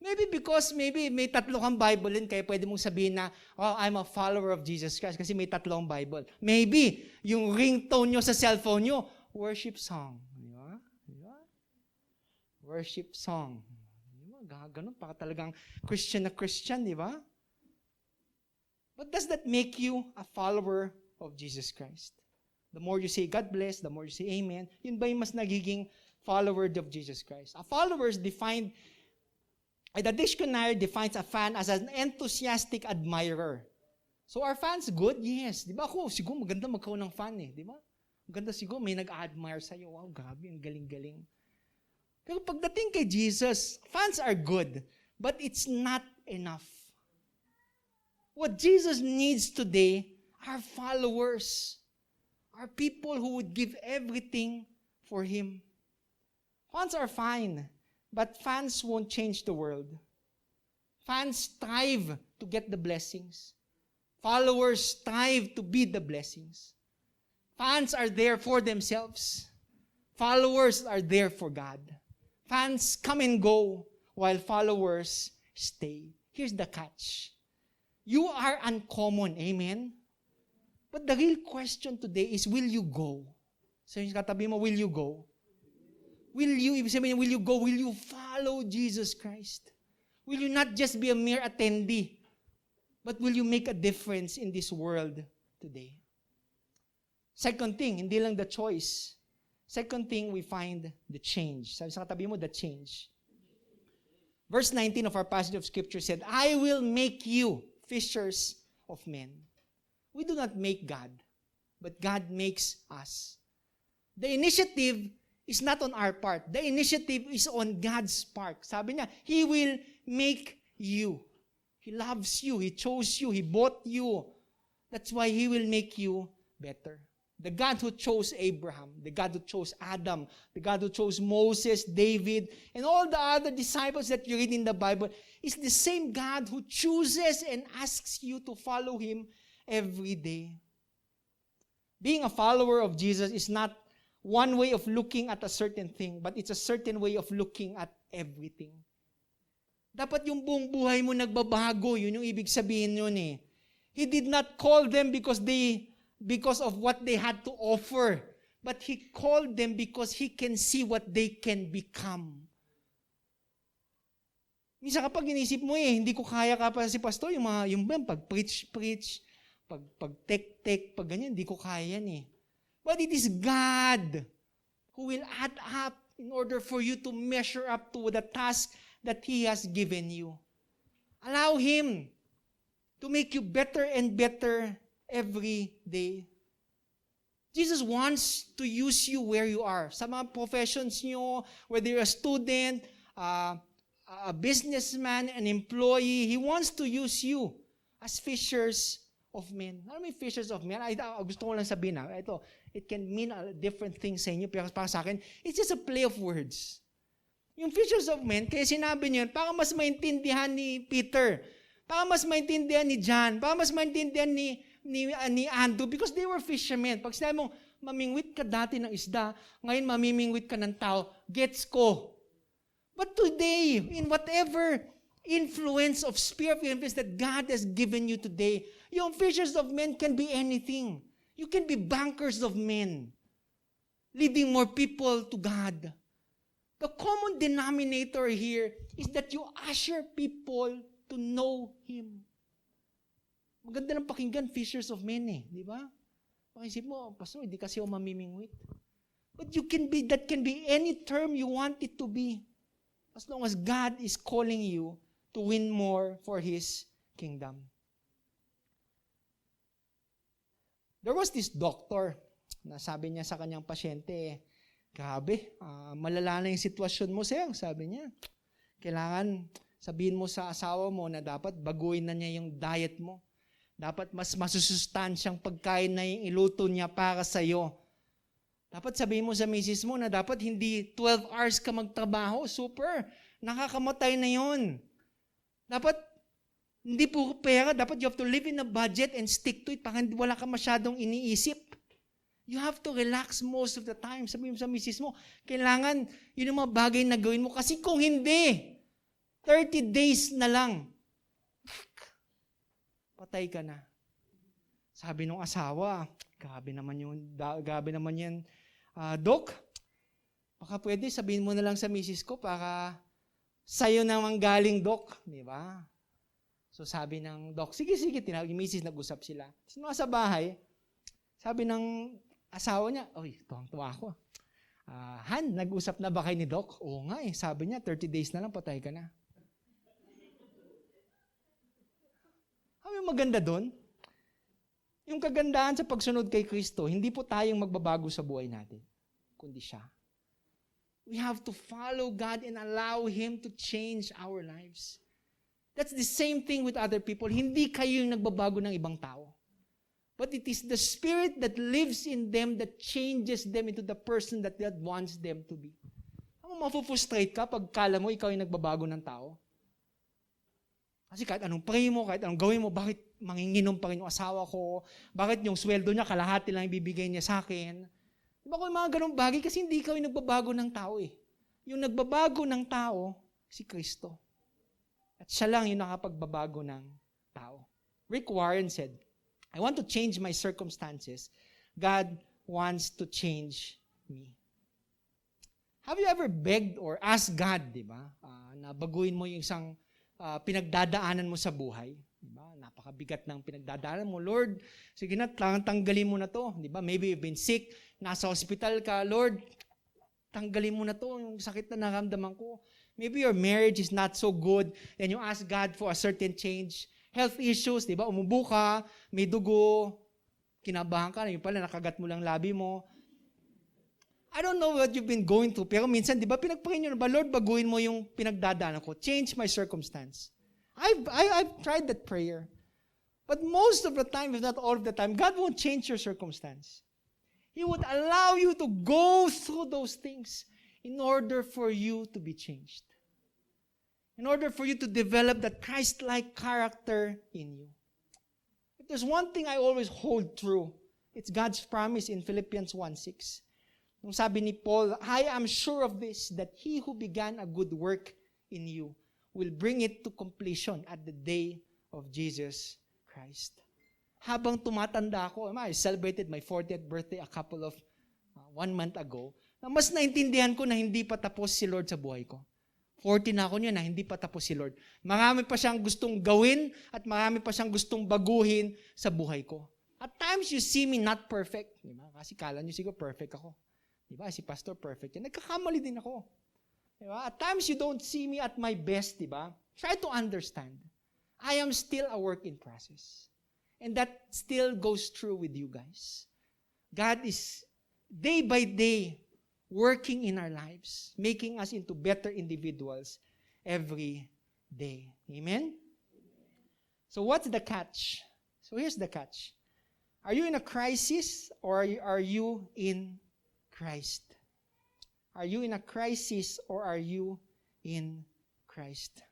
Maybe because may tatlo kang Bible din, kaya pwede mong sabihin na, oh, I'm a follower of Jesus Christ kasi may tatlong Bible. Maybe, yung ringtone nyo sa cellphone nyo, worship song. Di ba? Worship song. Di ba? Ganun, para talagang Christian na Christian, di ba? But does that make you a follower of Jesus Christ? The more you say God bless, the more you say amen, yun ba yung mas nagiging follower of Jesus Christ? A follower is defined, the dictionary defines a fan as an enthusiastic admirer. So are fans good? Yes. Di ba ako, siguro maganda magkaroon ng fan eh. Di ba? Maganda siguro, may nag-admire sa'yo. Wow, grabe, ang galing-galing. Pero pagdating kay Jesus, fans are good, but it's not enough. What Jesus needs today are followers. Are people who would give everything for Him. Fans are fine, but fans won't change the world. Fans strive to get the blessings. Followers strive to be the blessings. Fans are there for themselves. Followers are there for God. Fans come and go, while followers stay. Here's the catch. You are uncommon, amen? But the real question today is, will you go? So yung katabi mo, will you go? Will you go? Will you follow Jesus Christ? Will you not just be a mere attendee, but will you make a difference in this world today? Second thing, hindi lang the choice. Second thing, we find the change. Sabi sa katabi mo, the change. Verse 19 of our passage of Scripture said, I will make you fishers of men. We do not make God. but God makes us. The initiative is not on our part. The initiative is on God's part. Sabi niya, He will make you. He loves you. He chose you. He bought you. That's why He will make you better. The God who chose Abraham, the God who chose Adam, the God who chose Moses, David, and all the other disciples that you read in the Bible is the same God who chooses and asks you to follow Him every day. Being a follower of Jesus is not one way of looking at a certain thing, but it's a certain way of looking at everything. Dapat yung buong buhay mo nagbabago, yun yung ibig sabihin yun eh. He did not call them because of what they had to offer, but He called them because He can see what they can become. Minsan kapag inisip mo hindi ko kaya ka pa si pastor, yung pag-preach, pag-tek, pag ganyan, hindi ko kaya yan eh. But it is God who will add up in order for you to measure up to the task that He has given you. Allow Him to make you better and better every day. Jesus wants to use you where you are. Sa mga professions nyo, whether you're a student, a businessman, an employee, He wants to use you as fishers of men. Ano may fishers of men? Gusto ko lang sabihin ito, it can mean different things sa inyo, pero para sa akin, it's just a play of words. Yung fishers of men, kaya sinabi niyo yun, para mas maintindihan ni Peter, para mas maintindihan ni John, para mas maintindihan ni Andrew, because they were fishermen. Pag sinabi mong, mamingwit ka dati ng isda, ngayon mamimingwit ka ng tao, gets ko. But today, in whatever influence of sphere of influence that God has given you today, yung fishers of men can be anything. You can be bankers of men, leading more people to God. The common denominator here is that you usher people to know Him. Maganda ng pakinggan, fishers of men di ba? Pakisip mo, pastor, hindi kasi ako mamimingwit. But that can be any term you want it to be. As long as God is calling you to win more for His kingdom. There was this doctor na sabi niya sa kanyang pasyente, grabe, malala na yung sitwasyon mo, sir. Sabi niya, kailangan sabihin mo sa asawa mo na dapat baguhin na niya yung diet mo. Dapat mas masusustansyang pagkain na yung iluto niya para sa'yo. Dapat sabihin mo sa misis mo na dapat hindi 12 hours ka magtrabaho. Super, nakakamatay na yun. Dapat hindi puro pera. Dapat you have to live in a budget and stick to it para wala ka masyadong iniisip. You have to relax most of the time. Sabihin mo sa misis mo, kailangan yun yung mga bagay na gawin mo. Kasi kung hindi, 30 days na lang, patay ka na. Sabi nung asawa, grabe naman yan, Doc, baka pwede sabihin mo na lang sa misis ko para sa'yo namang galing, Doc. Di ba? So sabi ng Doc, sige, tinawag yung misis, nag-usap sila. Sino sa bahay, sabi ng asawa niya, tuwang-tuwa ako. Han, nag-usap na ba kayo ni Doc? Oo nga sabi niya, 30 days na lang, patay ka na. Yung maganda doon, yung kagandahan sa pagsunod kay Kristo, hindi po tayong magbabago sa buhay natin, kundi siya. We have to follow God and allow Him to change our lives. That's the same thing with other people. Hindi kayo yung nagbabago ng ibang tao. But it is the Spirit that lives in them that changes them into the person that God wants them to be. Mafu-frustrate ka pag kala mo ikaw yung nagbabago ng tao. Kasi kahit anong pray mo, kahit anong gawin mo, bakit manginginom pa rin yung asawa ko? Bakit yung sweldo niya, kalahati lang ibibigay niya sa akin? Diba kung mga ganong bagay? Kasi hindi ikaw yung nagbabago ng tao Yung nagbabago ng tao, si Kristo. At siya lang yung nakapagbabago ng tao. Rick Warren said, I want to change my circumstances. God wants to change me. Have you ever begged or asked God, diba, na baguhin mo yung isang pinagdadaanan mo sa buhay? Diba? Napakabigat ng pinagdadaanan mo. Lord, sige na, tanggalin mo na to. Diba? Maybe you've been sick, nasa hospital ka. Lord, tanggalin mo na to, yung sakit na naramdaman ko. Maybe your marriage is not so good, and you ask God for a certain change. Health issues, diba? Umubo ka, may dugo, kinabahan ka na, yung pala nakagat mo lang labi mo. I don't know what you've been going through, pero minsan, di ba, pinagpakinggan nyo na ba, Lord, baguhin mo yung pinagdadaanan ko. Change my circumstance. I've tried that prayer. But most of the time, if not all of the time, God won't change your circumstance. He would allow you to go through those things in order for you to be changed. In order for you to develop that Christ-like character in you. If there's one thing I always hold true, it's God's promise in Philippians 1:6. Nung sabi ni Paul, I am sure of this, that he who began a good work in you will bring it to completion at the day of Jesus Christ. Habang tumatanda ako, I celebrated my 40th birthday a couple of 1 month ago, na mas naintindihan ko na hindi pa tapos si Lord sa buhay ko. 40 na ako niya na hindi pa tapos si Lord. Marami pa siyang gustong gawin at marami pa siyang gustong baguhin sa buhay ko. At times you see me not perfect. Diba? Kasi kala niyo siguro perfect ako. Diba? Si Pastor perfect yan. Nagkakamali din ako. Diba? At times you don't see me at my best. Diba? Try to understand. I am still a work in process. And that still goes true with you guys. God is day by day working in our lives, making us into better individuals every day. Amen? So what's the catch? So here's the catch. Are you in a crisis or are you in Christ? Are you in a crisis or are you in Christ?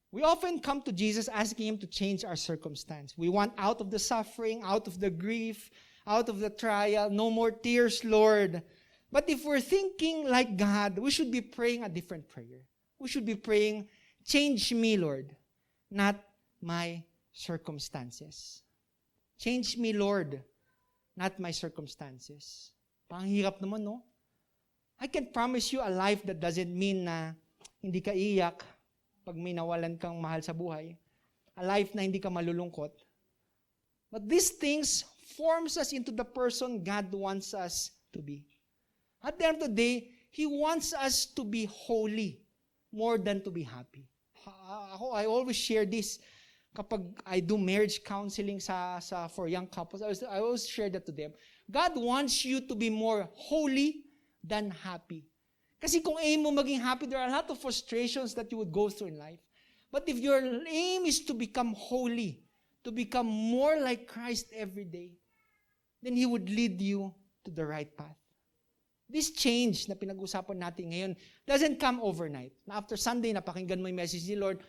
We often come to Jesus asking Him to change our circumstance. We want out of the suffering, out of the grief, out of the trial, no more tears, Lord. But if we're thinking like God, we should be praying a different prayer. We should be praying, change me, Lord, not my circumstances. Change me, Lord, not my circumstances. Panghirap naman, no? I can promise you a life that doesn't mean na hindi ka iyak pag may nawalan kang mahal sa buhay. A life na hindi ka malulungkot. But these things forms us into the person God wants us to be. At the end of the day, He wants us to be holy more than to be happy. I always share this kapag I do marriage counseling for young couples. I always share that to them. God wants you to be more holy than happy. Kasi kung aim mo maging happy, there are a lot of frustrations that you would go through in life. But if your aim is to become holy, to become more like Christ every day, then He would lead you to the right path. This change na pinag-usapan natin ngayon doesn't come overnight. Na after Sunday, napakinggan mo yung message ni Lord,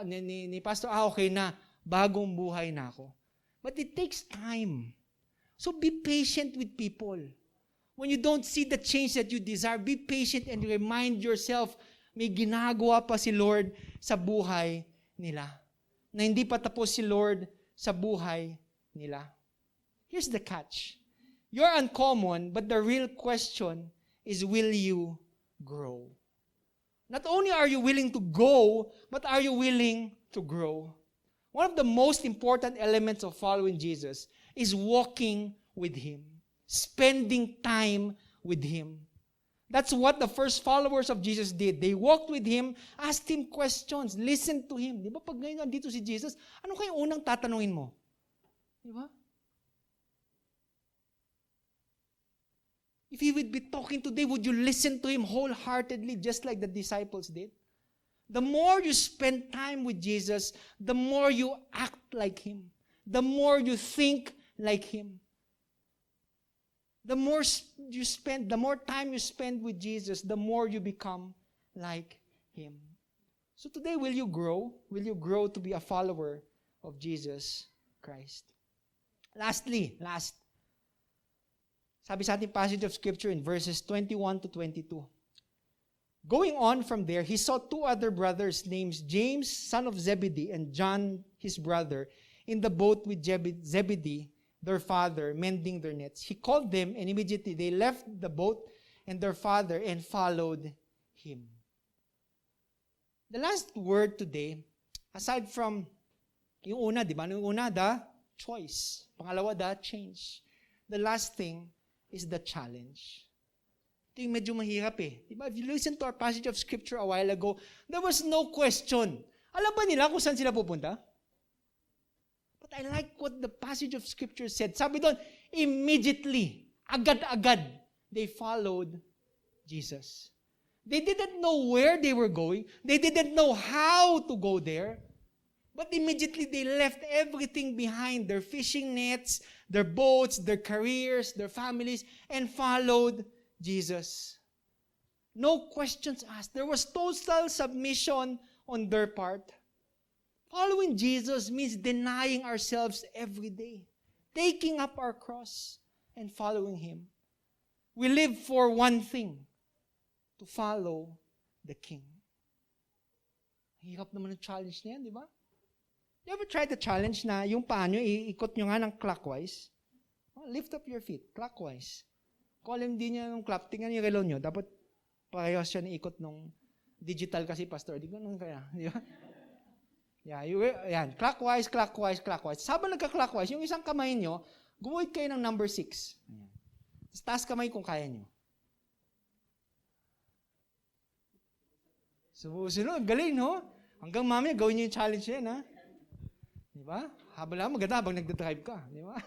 ni Pastor, okay na, bagong buhay na ako. But it takes time. So be patient with people. When you don't see the change that you desire, be patient and remind yourself, may ginagawa pa si Lord sa buhay nila. Na hindi pa tapos si Lord sa buhay nila. Here's the catch. You're uncommon, but the real question is, will you grow? Not only are you willing to go, but are you willing to grow? One of the most important elements of following Jesus is walking with Him, spending time with Him. That's what the first followers of Jesus did. They walked with Him, asked Him questions, listened to Him. Di ba pag ngayon nandito si Jesus, ano kayong unang tatanungin mo? Di ba? If He would be talking today, would you listen to Him wholeheartedly, just like the disciples did? The more you spend time with Jesus, the more you act like Him. The more you think like Him. The more time you spend with Jesus, the more you become like Him. So today, will you grow? Will you grow to be a follower of Jesus Christ? Last. Sabi sa ating passage of Scripture in verses 21 to 22. Going on from there, He saw two other brothers named James, son of Zebedee, and John, his brother, in the boat with Zebedee, their father, mending their nets. He called them, and immediately they left the boat and their father and followed Him. The last word today, aside from yung una, di ba? Yung una, the choice. Pangalawa, the change. The last thing is the challenge. Ito yung medyo mahirap eh. Diba? If you listen to our passage of Scripture a while ago, there was no question. Alam ba nila kung saan sila pupunta? But But I like what the passage of Scripture said. Sabi doon, immediately, agad-agad, they followed Jesus. They didn't know where they were going. They didn't know how to go there. But immediately they left everything behind, their fishing nets, their boats, their careers, their families, and followed Jesus. No questions asked. There was total submission on their part. Following Jesus means denying ourselves every day, taking up our cross, and following Him. We live for one thing, to follow the King. Hirap naman ang challenge na yan, di ba? You ever tried the challenge na yung paa nyo, iikot nyo nga ng clockwise? Lift up your feet, clockwise. Kung alam di niya ng clock, tingnan yung relo nyo, dapat parehas siya na ikot nung digital kasi, pastor. Di ko nang kaya, di ba? Yan, clockwise, clockwise, clockwise. Sabang nagka-clockwise, yung isang kamay nyo, gumuhit kayo ng number 6. Taas kamay kung kaya nyo. Susunod, galing, no? Hanggang mamaya, gawin nyo yung challenge yan, ha? Di ba? Habang lang, maganda habang nagdadrive ka. Di ba?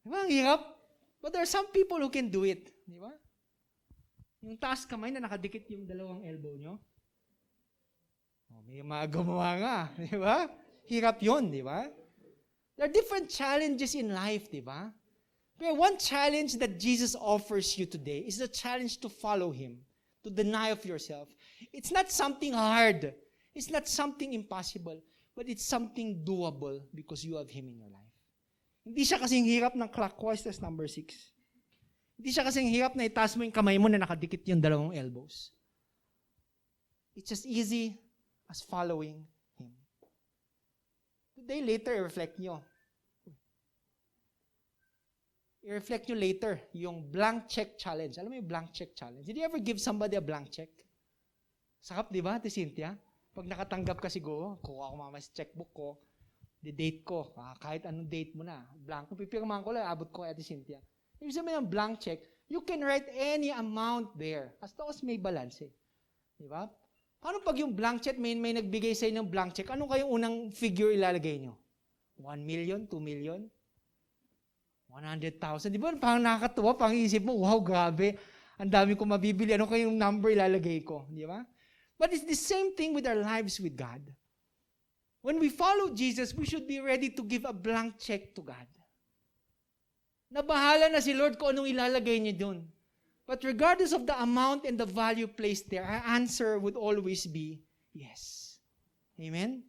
Di ba? Ang hirap. But there are some people who can do it. Di ba? Yung taas kamay na nakadikit yung dalawang elbow nyo. May mga gumawa nga. Di ba? Hirap yun, di ba? There are different challenges in life, di ba? But one challenge that Jesus offers you today is the challenge to follow Him, to deny of yourself. It's not something hard. It's not something impossible. But it's something doable because you have Him in your life. Hindi siya kasing hirap ng clockwise, that's number 6. Hindi siya kasing hirap na itaas mo yung kamay mo na nakadikit yung dalawang elbows. It's just easy as following Him. Today, later, i-reflect nyo. I-reflect nyo later yung blank check challenge. Alam mo yung blank check challenge? Did you ever give somebody a blank check? Sakap, di ba, Ate Cynthia? Pag nakatanggap ka siguro, kuha ko mamaya sa checkbook ko, di-date ko, kahit anong date mo na, blank. Pipirmahan ko lang, abot ko kay Ate Cynthia. Ibig sabihin ng blank check, you can write any amount there, as long as may balance eh. Di ba? Paano pag yung blank check, may nagbigay sa inyo ng blank check, ano kayong unang figure ilalagay nyo? 1 million, 2 million? 100,000. Di ba? Parang nakakatuwa, pang isip mo, wow, grabe. Ang dami ko mabibili. Ano kayong number ilalagay ko? Di ba? But it's the same thing with our lives with God. When we follow Jesus, we should be ready to give a blank check to God. Nabahala na si Lord kung anong ilalagay niya doon. But regardless of the amount and the value placed there, our answer would always be yes. Amen?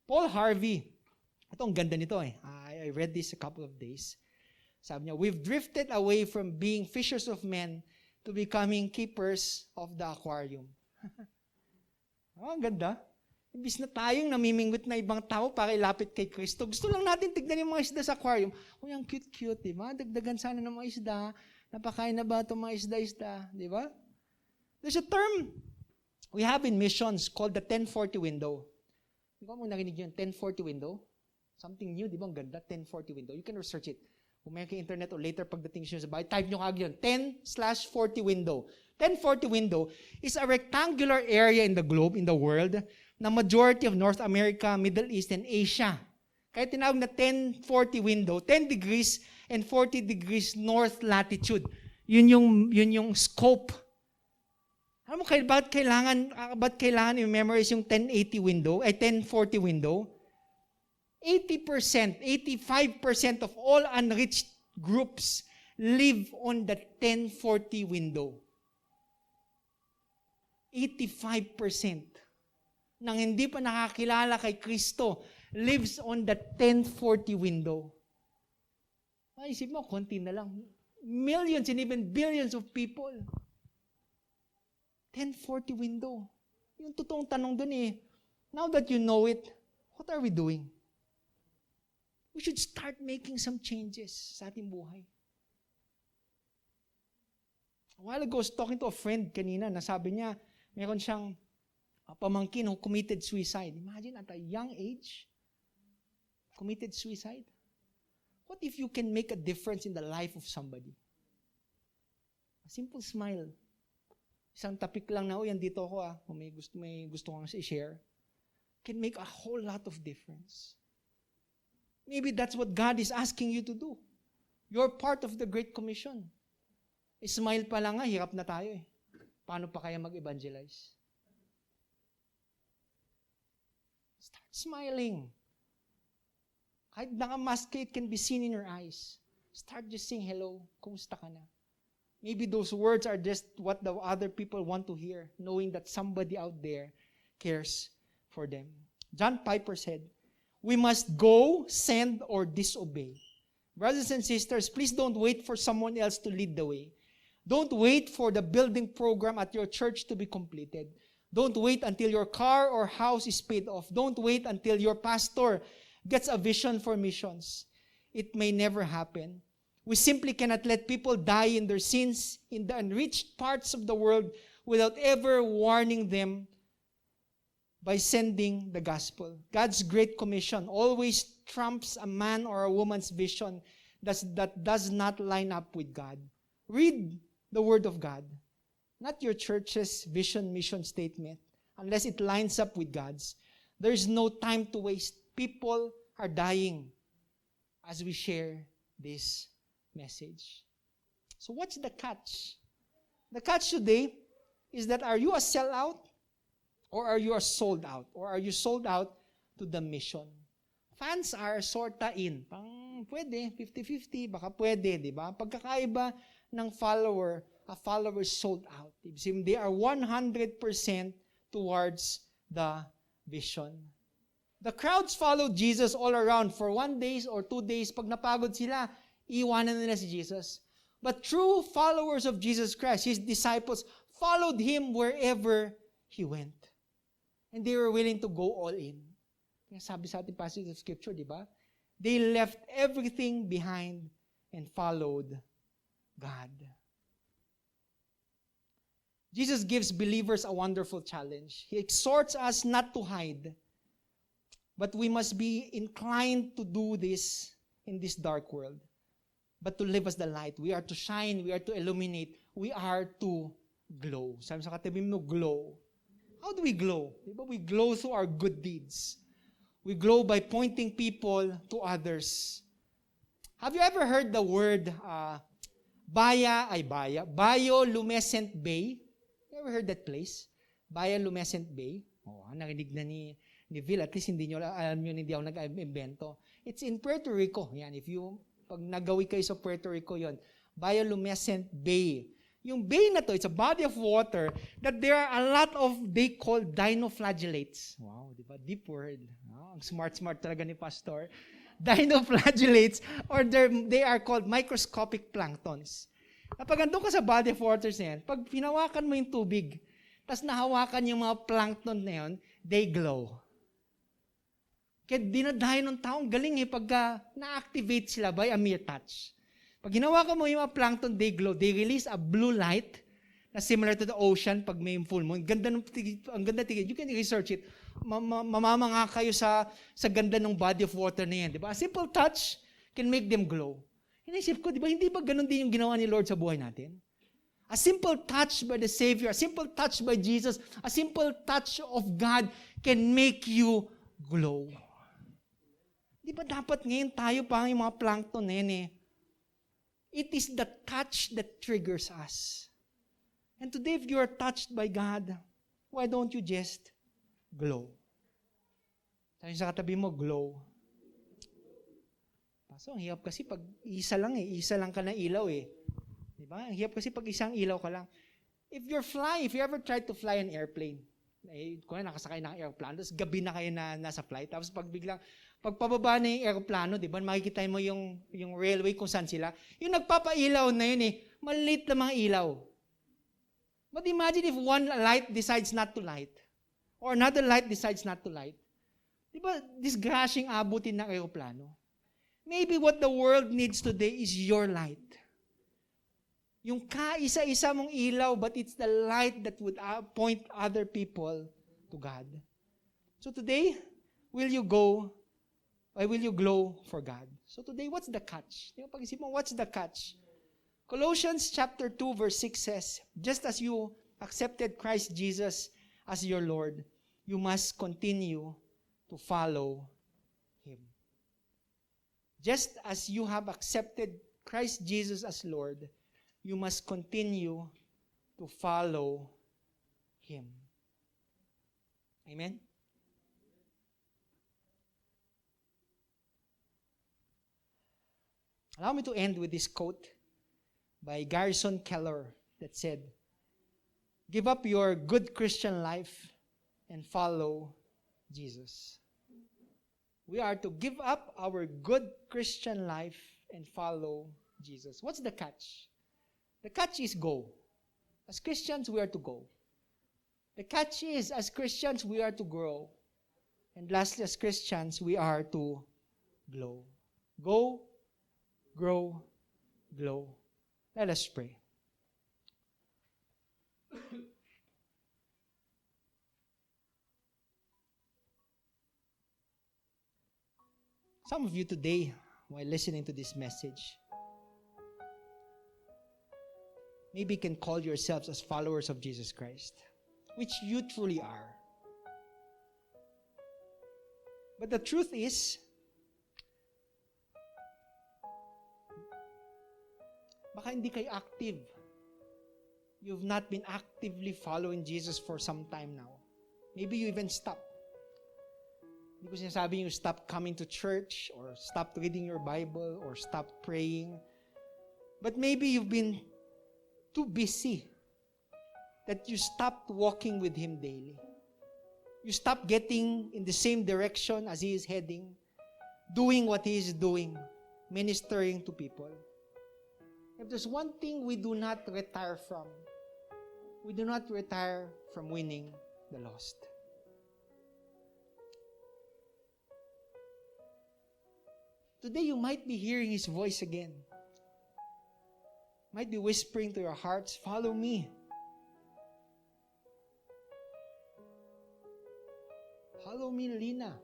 Paul Harvey, ito ang ganda nito eh. I read this a couple of days. Sabi niya, we've drifted away from being fishers of men to becoming keepers of the aquarium. Ang ganda. Imbis na tayong namimingwit na ibang tao para ilapit kay Kristo, gusto lang natin tignan yung mga isda sa aquarium. Uy, ang cute-cute, di ba? Dagdagan sana ng mga isda. Napakain na ba itong mga isda-isda? Di ba? There's a term we have in missions called the 1040 window. Di ba mo narinig yun? 1040 window? Something new, di ba? Ang ganda, 1040 window. You can research it. Kung may internet o later pagdating siya sa bahay, type nyo kagad yun. 10/40 window. 1040 window is a rectangular area in the globe, in the world, na majority of North America, Middle East, and Asia. Kaya tinawag na 1040 window, 10 degrees and 40 degrees north latitude. Yun yung scope. Alam mo, ba't kailangan i-memorize yung 1080 window, 1040 window? 80%, 85% of all unreached groups live on the 1040 window. 85% nang hindi pa nakakilala kay Kristo lives on the 1040 window. Isip mo, konti na lang. Millions and even billions of people. 1040 window. Yung totoong tanong dun eh, now that you know it, what are we doing? We should start making some changes sa ating buhay. A while ago, I was talking to a friend kanina, nasabi niya, meron siyang pamangkin who committed suicide. Imagine, at a young age, committed suicide. What if you can make a difference in the life of somebody? A simple smile. Isang tapik lang na, andito ako kung may gusto kang i-share, can make a whole lot of difference. Maybe that's what God is asking you to do. You're part of the Great Commission. Smile pa lang nga, hirap na tayo eh. Paano pa kaya mag-evangelize? Start smiling. Kahit naka-mask ka, it can be seen in your eyes. Start just saying hello. Kumusta ka na? Maybe those words are just what the other people want to hear, knowing that somebody out there cares for them. John Piper said, "We must go, send, or disobey." Brothers and sisters, please don't wait for someone else to lead the way. Don't wait for the building program at your church to be completed. Don't wait until your car or house is paid off. Don't wait until your pastor gets a vision for missions. It may never happen. We simply cannot let people die in their sins in the unreached parts of the world without ever warning them by sending the gospel. God's Great Commission always trumps a man or a woman's vision that does not line up with God. Read the Word of God, not your church's vision mission statement, unless it lines up with God's. There is no time to waste. People are dying as we share this message. So what's the catch? The catch today is that, are you a sellout or are you a sold out? Or are you sold out to the mission? Fans are sorta in. Pwede, 50-50, baka pwede, di ba? Pagkakaiba ng follower, a follower sold out. They are 100% towards the vision. The crowds followed Jesus all around for 1 day or 2 days. Pag napagod sila, iwanan nila si Jesus. But true followers of Jesus Christ, His disciples, followed Him wherever He went. And they were willing to go all in. Kaya sabi sa ating passage of Scripture, di ba? They left everything behind and followed God. Jesus gives believers a wonderful challenge. He exhorts us not to hide, but we must be inclined to do this in this dark world. But to live as the light. We are to shine. We are to illuminate. We are to glow. Sabi sa katabi mo, glow. How do we glow? Diba? We glow through our good deeds. We glow by pointing people to others. Have you ever heard the word bioluminescent bay? You ever heard that place? Bioluminescent bay? Oh, narinig na ni Vil. At least hindi nyo alam yun, hindi ako nag-invento. It's in Puerto Rico. Yan, pag nagawi kayo sa Puerto Rico yon, bioluminescent bay. Yung bay na to, it's a body of water that there are a lot of, they call dinoflagellates. Wow, di ba? Deep word. Oh, ang smart talaga ni Pastor. Dinoflagellates, or they are called microscopic planktons. Kapag andun ka sa body of waters na yan, pag pinawakan mo yung tubig, tapos nahawakan yung mga plankton na yun, they glow. Kaya dinadahin ng taong galing pagka na-activate sila by a mere touch. Pag hinawakan mo yung mga plankton, they glow. They release a blue light na similar to the ocean pag may full moon. Ang ganda tigil. You can research it. Mamamanga kayo sa ganda ng body of water na yan. Diba? A simple touch can make them glow. Inisip ko, hindi ba ganun din yung ginawa ni Lord sa buhay natin? A simple touch by the Savior, a simple touch by Jesus, a simple touch of God can make you glow. Di ba dapat ngayon tayo pa yung mga plankton na yan It is the touch that triggers us. And today, if you are touched by God, why don't you just glow? Sabi sa katabi mo, glow. So, ang hirap kasi pag isa lang ka na ilaw Diba? Ang hirap kasi pag isang ilaw ka lang. If you ever tried to fly an airplane, kung nakasakay ng aeroplano, tapos gabi na kayo na nasa flight, tapos pagpababa na yung aeroplano, di ba, makikita mo yung railway kung saan sila. Yung nagpapailaw na yun maliit na mga ilaw. But imagine if one light decides not to light, or another light decides not to light. Di ba, disgracing abutin ng aeroplano. Maybe what the world needs today is your light. Yung kaisa-isa mong ilaw, but it's the light that would point other people to God. So today, will you glow for God? So today, what's the catch? Pag-isip mo, what's the catch? Colossians chapter 2 verse 6 says, just as you accepted Christ Jesus as your Lord, you must continue to follow Him. Just as you have accepted Christ Jesus as Lord, you must continue to follow Him. Amen? Allow me to end with this quote by Garrison Keillor that said, "Give up your good Christian life and follow Jesus." We are to give up our good Christian life and follow Jesus. What's the catch? The catch is go. As Christians, we are to go. The catch is, as Christians, we are to grow. And lastly, as Christians, we are to glow. Go, grow, glow. Let us pray. Some of you today, while listening to this message, maybe can call yourselves as followers of Jesus Christ, which you truly are. But the truth is, baka hindi kayo active. You've not been actively following Jesus for some time now. Maybe you even stopped. Hindi ko sinasabi you stop coming to church or stop reading your Bible or stop praying. But maybe you've been too busy that you stopped walking with Him daily. You stopped getting in the same direction as He is heading, doing what He is doing, ministering to people. If there's one thing we do not retire from, we do not retire from winning the lost. Today you might be hearing His voice again. Might be whispering to your hearts, "Follow me." Follow me, Lina.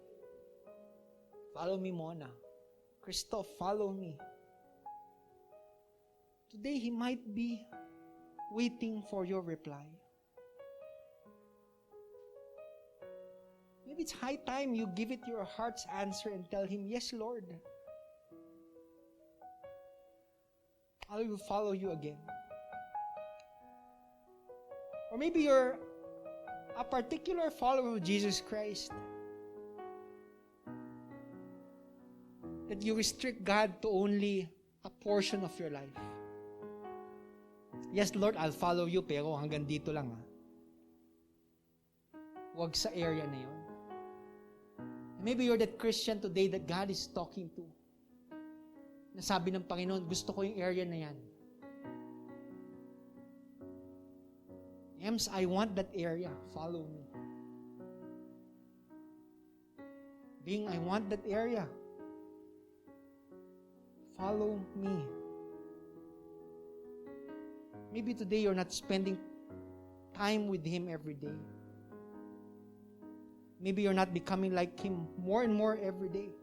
Follow me, Mona. Christoph, follow me. Today He might be waiting for your reply. Maybe it's high time you give it your heart's answer and tell Him, "Yes, Lord. I will follow you again." Or maybe you're a particular follower of Jesus Christ, that you restrict God to only a portion of your life. "Yes, Lord, I'll follow you, pero hanggang dito lang." Huwag sa area na yun. Maybe you're that Christian today that God is talking to. Nasabi ng Panginoon, "Gusto ko yung area na yan. Ems, I want that area. Follow me." Bing, I want that area. Follow me. Maybe today you're not spending time with Him every day. Maybe you're not becoming like Him more and more every day.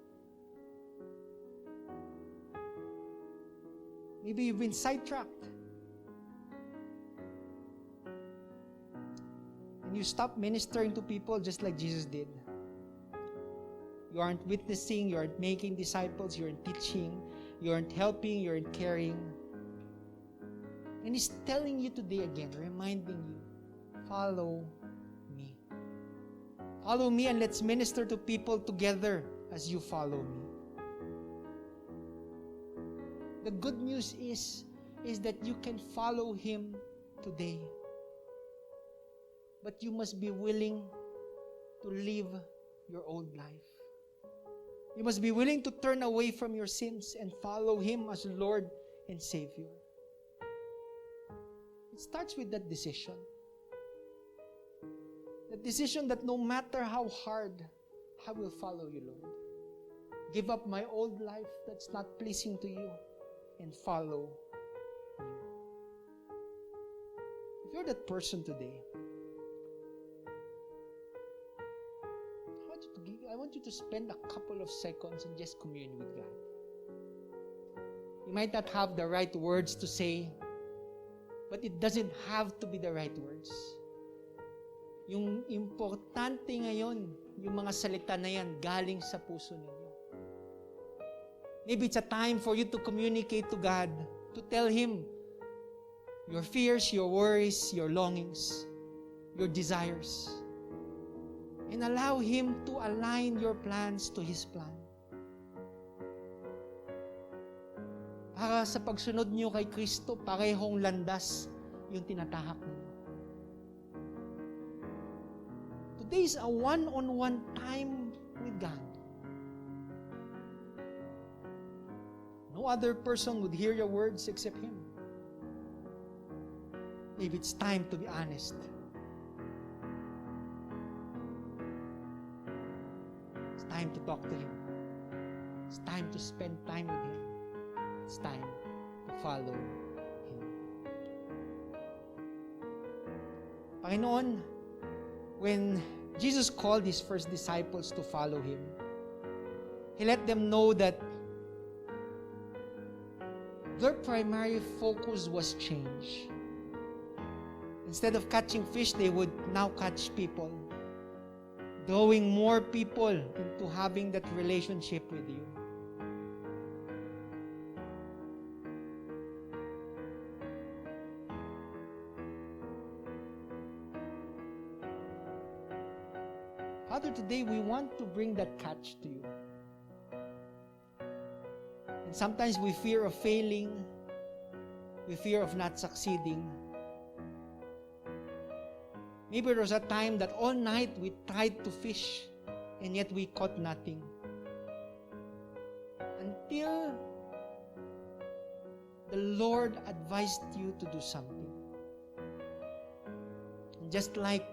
Maybe you've been sidetracked. And you stop ministering to people just like Jesus did. You aren't witnessing, you aren't making disciples, you aren't teaching, you aren't helping, you aren't caring. And He's telling you today again, reminding you, follow me. Follow me and let's minister to people together as you follow me. The good news is that you can follow Him today. But you must be willing to live your old life. You must be willing to turn away from your sins and follow Him as Lord and Savior. It starts with that decision. The decision that no matter how hard, I will follow you, Lord. Give up my old life that's not pleasing to you and follow you. If you're that person today, I want you to spend a couple of seconds and just commune with God. You might not have the right words to say, but it doesn't have to be the right words. Yung importante ngayon, yung mga salita na yan galing sa puso ninyo. Maybe it's a time for you to communicate to God, to tell Him your fears, your worries, your longings, your desires. And allow Him to align your plans to His plan. Para sa pagsunod niyo kay Kristo, parehong landas yung tinatahak niyo. Today is a one-on-one time with God. No other person would hear your words except Him. Maybe it's time to be honest. It's time to talk to Him. It's time to spend time with Him. It's time to follow Him. Panginoon, when Jesus called His first disciples to follow Him, He let them know that their primary focus was change. Instead of catching fish, they would now catch people, drawing more people into having that relationship with you. Father, today we want to bring that catch to you. And sometimes we fear of failing, we fear of not succeeding. Maybe there was a time that all night we tried to fish and yet we caught nothing. Until the Lord advised you to do something. And just like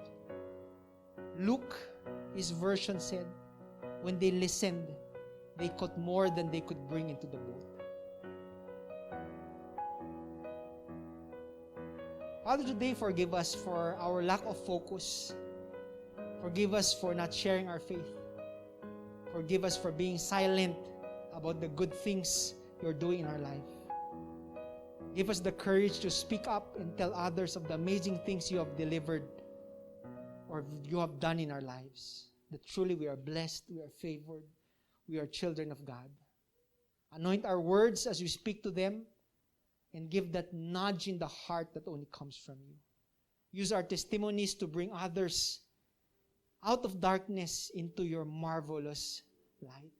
Luke, his version said, when they listened, they caught more than they could bring into the boat. Father, today forgive us for our lack of focus. Forgive us for not sharing our faith. Forgive us for being silent about the good things you're doing in our life. Give us the courage to speak up and tell others of the amazing things you have delivered or you have done in our lives. That truly we are blessed, we are favored, we are children of God. Anoint our words as we speak to them and give that nudge in the heart that only comes from you. Use our testimonies to bring others out of darkness into your marvelous light.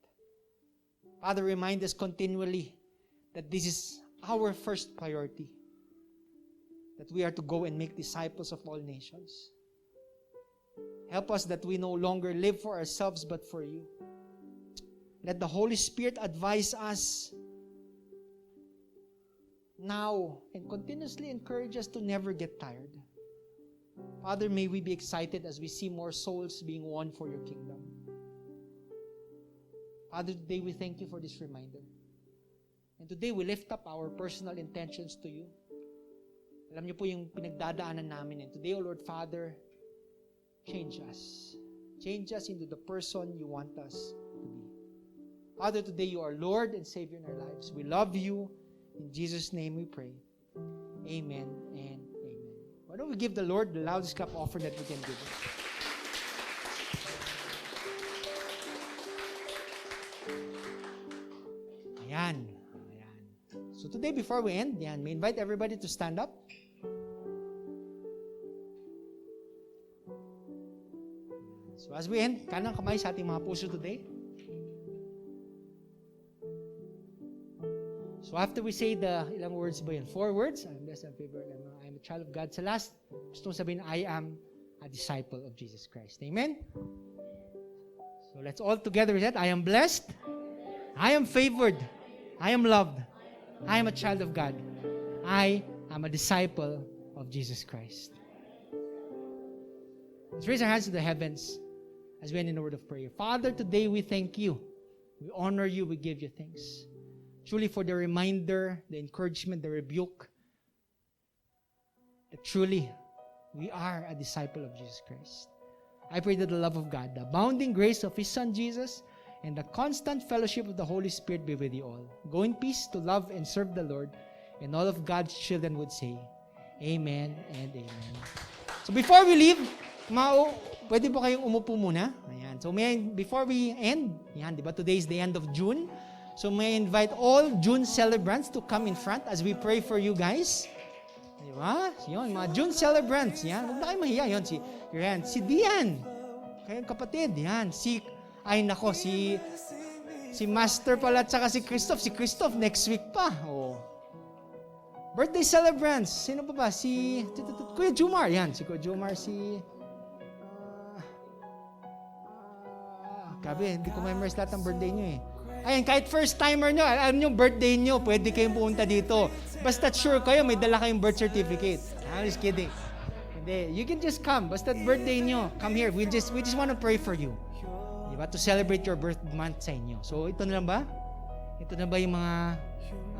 Father, remind us continually that this is our first priority, that we are to go and make disciples of all nations. Help us that we no longer live for ourselves but for you. Let the Holy Spirit advise us now and continuously encourage us to never get tired. Father, may we be excited as we see more souls being won for your kingdom. Father, today we thank you for this reminder. And today we lift up our personal intentions to you. Alam niyo po yung pinagdadaanan namin. And today, O Lord Father, change us. Change us into the person you want us to be. Father, today you are Lord and Savior in our lives. We love you. In Jesus' name we pray. Amen and amen. Why don't we give the Lord the loudest clap offering that we can give him? Ayan. Ayan. So today, before we end, may invite everybody to stand up. So as we end, kanang kamay sa ating mga puso today. So after we say the ilang words ba yun? 4 words. I'm blessed and favored. I'm a child of God. Sa last, gusto sabihin, I am a disciple of Jesus Christ. Amen? So let's all together say that. I am blessed. I am favored. I am loved. I am a child of God. I am a disciple of Jesus Christ. Let's raise our hands to the heavens as we end in a word of prayer. Father, today we thank you. We honor you. We give you thanks. Truly for the reminder, the encouragement, the rebuke, that truly we are a disciple of Jesus Christ. I pray that the love of God, the abounding grace of His Son Jesus, and the constant fellowship of the Holy Spirit be with you all. Go in peace to love and serve the Lord, and all of God's children would say, Amen and Amen. So before we leave, pwede po kayong umupo muna. Ayan. So before we end, di ba, today is the end of June. So may I invite all June celebrants to come in front as we pray for you guys. Di ba? Yun, mga June celebrants. Yan. Huwag na kayo mahiya. Yun, si Dian. Kayong kapatid. Yan. Si Master pala at saka si Christoph. Si Christoph next week pa. Oh. Birthday celebrants. Sino pa ba? Kuya Jumar. Yan. Si Kuya Jumar. Grabe, hindi ko memorize lahat ng birthday nyo eh. Ayan, kahit first timer nyo, alam nyo birthday nyo, pwede kayong pumunta dito. Basta sure kayo, may dala kayong birth certificate. I'm just kidding. Hindi, you can just come. Basta birthday nyo, come here. We just want to pray for you. Diba? To celebrate your birth month sa inyo. So, ito na lang ba? Ito na ba yung mga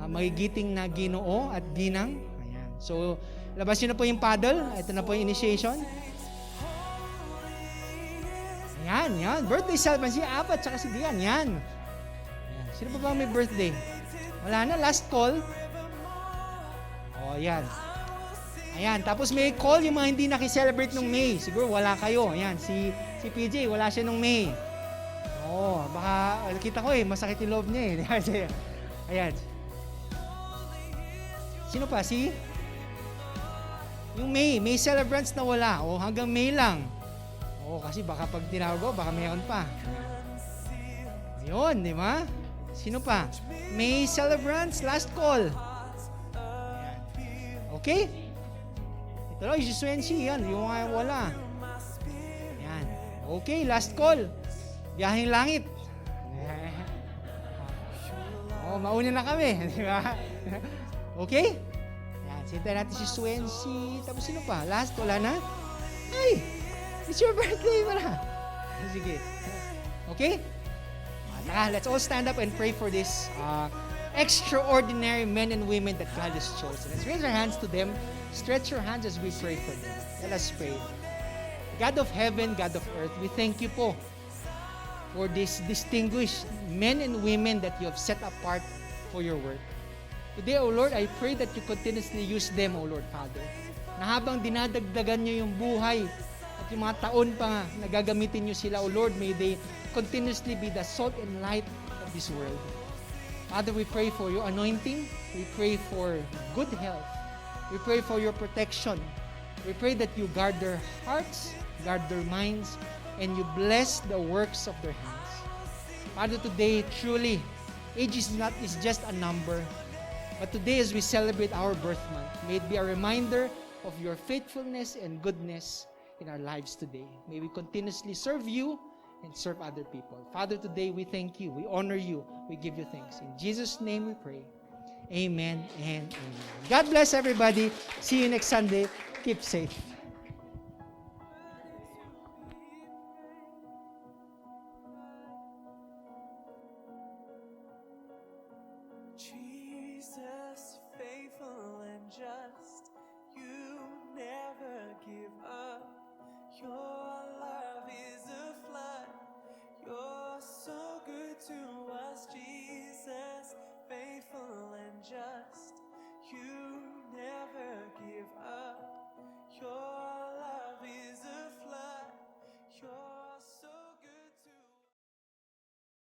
magigiting na Ginoo at Ginang? Ayan. So, labas nyo na po yung paddle. Ito na po yung initiation. Yan. Birthday celebration. Si Apat, tsaka si Dian. Yan. Sino pa ba may birthday? Wala na. Last call. O, yan. Ayan. Tapos may call yung mga hindi nakiselebrate nung May. Siguro wala kayo. Ayan. Si PJ, wala siya nung May. Oo. Baka, kita ko masakit yung loob niya eh. Ayan. Sino pa? Yung May celebrants na wala. O, hanggang May lang. Oo, kasi baka pag tinawag ko, baka mayroon pa. Ayun, di ba? Sino pa? May celebrants, last call. Ayan. Okay? Ito lang, yung Swensi, yan. Yung mga wala. Ayan. Okay, last call. Biyaheng langit. Oh, mauna na kami. Di ba? Okay? Ayan, sintayin natin si Swensi. Tapos sino pa? Last, wala na? Ay! It's your birthday, pala. Sige. Okay? Let's all stand up and pray for this extraordinary men and women that God has chosen. Let's raise our hands to them. Stretch your hands as we pray for them. Let us pray. God of heaven, God of earth, we thank you po for these distinguished men and women that you have set apart for your work. Today, O Lord, I pray that you continuously use them, O Lord, Father. Na habang dinadagdagan nyo yung buhay at yung mga taon pa na gagamitin nyo sila, O Lord, may they continuously be the salt and light of this world. Father, we pray for your anointing. We pray for good health. We pray for your protection. We pray that you guard their hearts, guard their minds, and you bless the works of their hands. Father, today, truly, age is just a number. But today, as we celebrate our birth month, may it be a reminder of your faithfulness and goodness in our lives today. May we continuously serve you and serve other people. Father, today we thank you. We honor you. We give you thanks. In Jesus' name we pray. Amen and amen. God bless everybody. See you next Sunday. Keep safe. Jesus, faithful and just, you never give up. Your love is a flood. You're so good to us, Jesus, faithful and just, you never give up.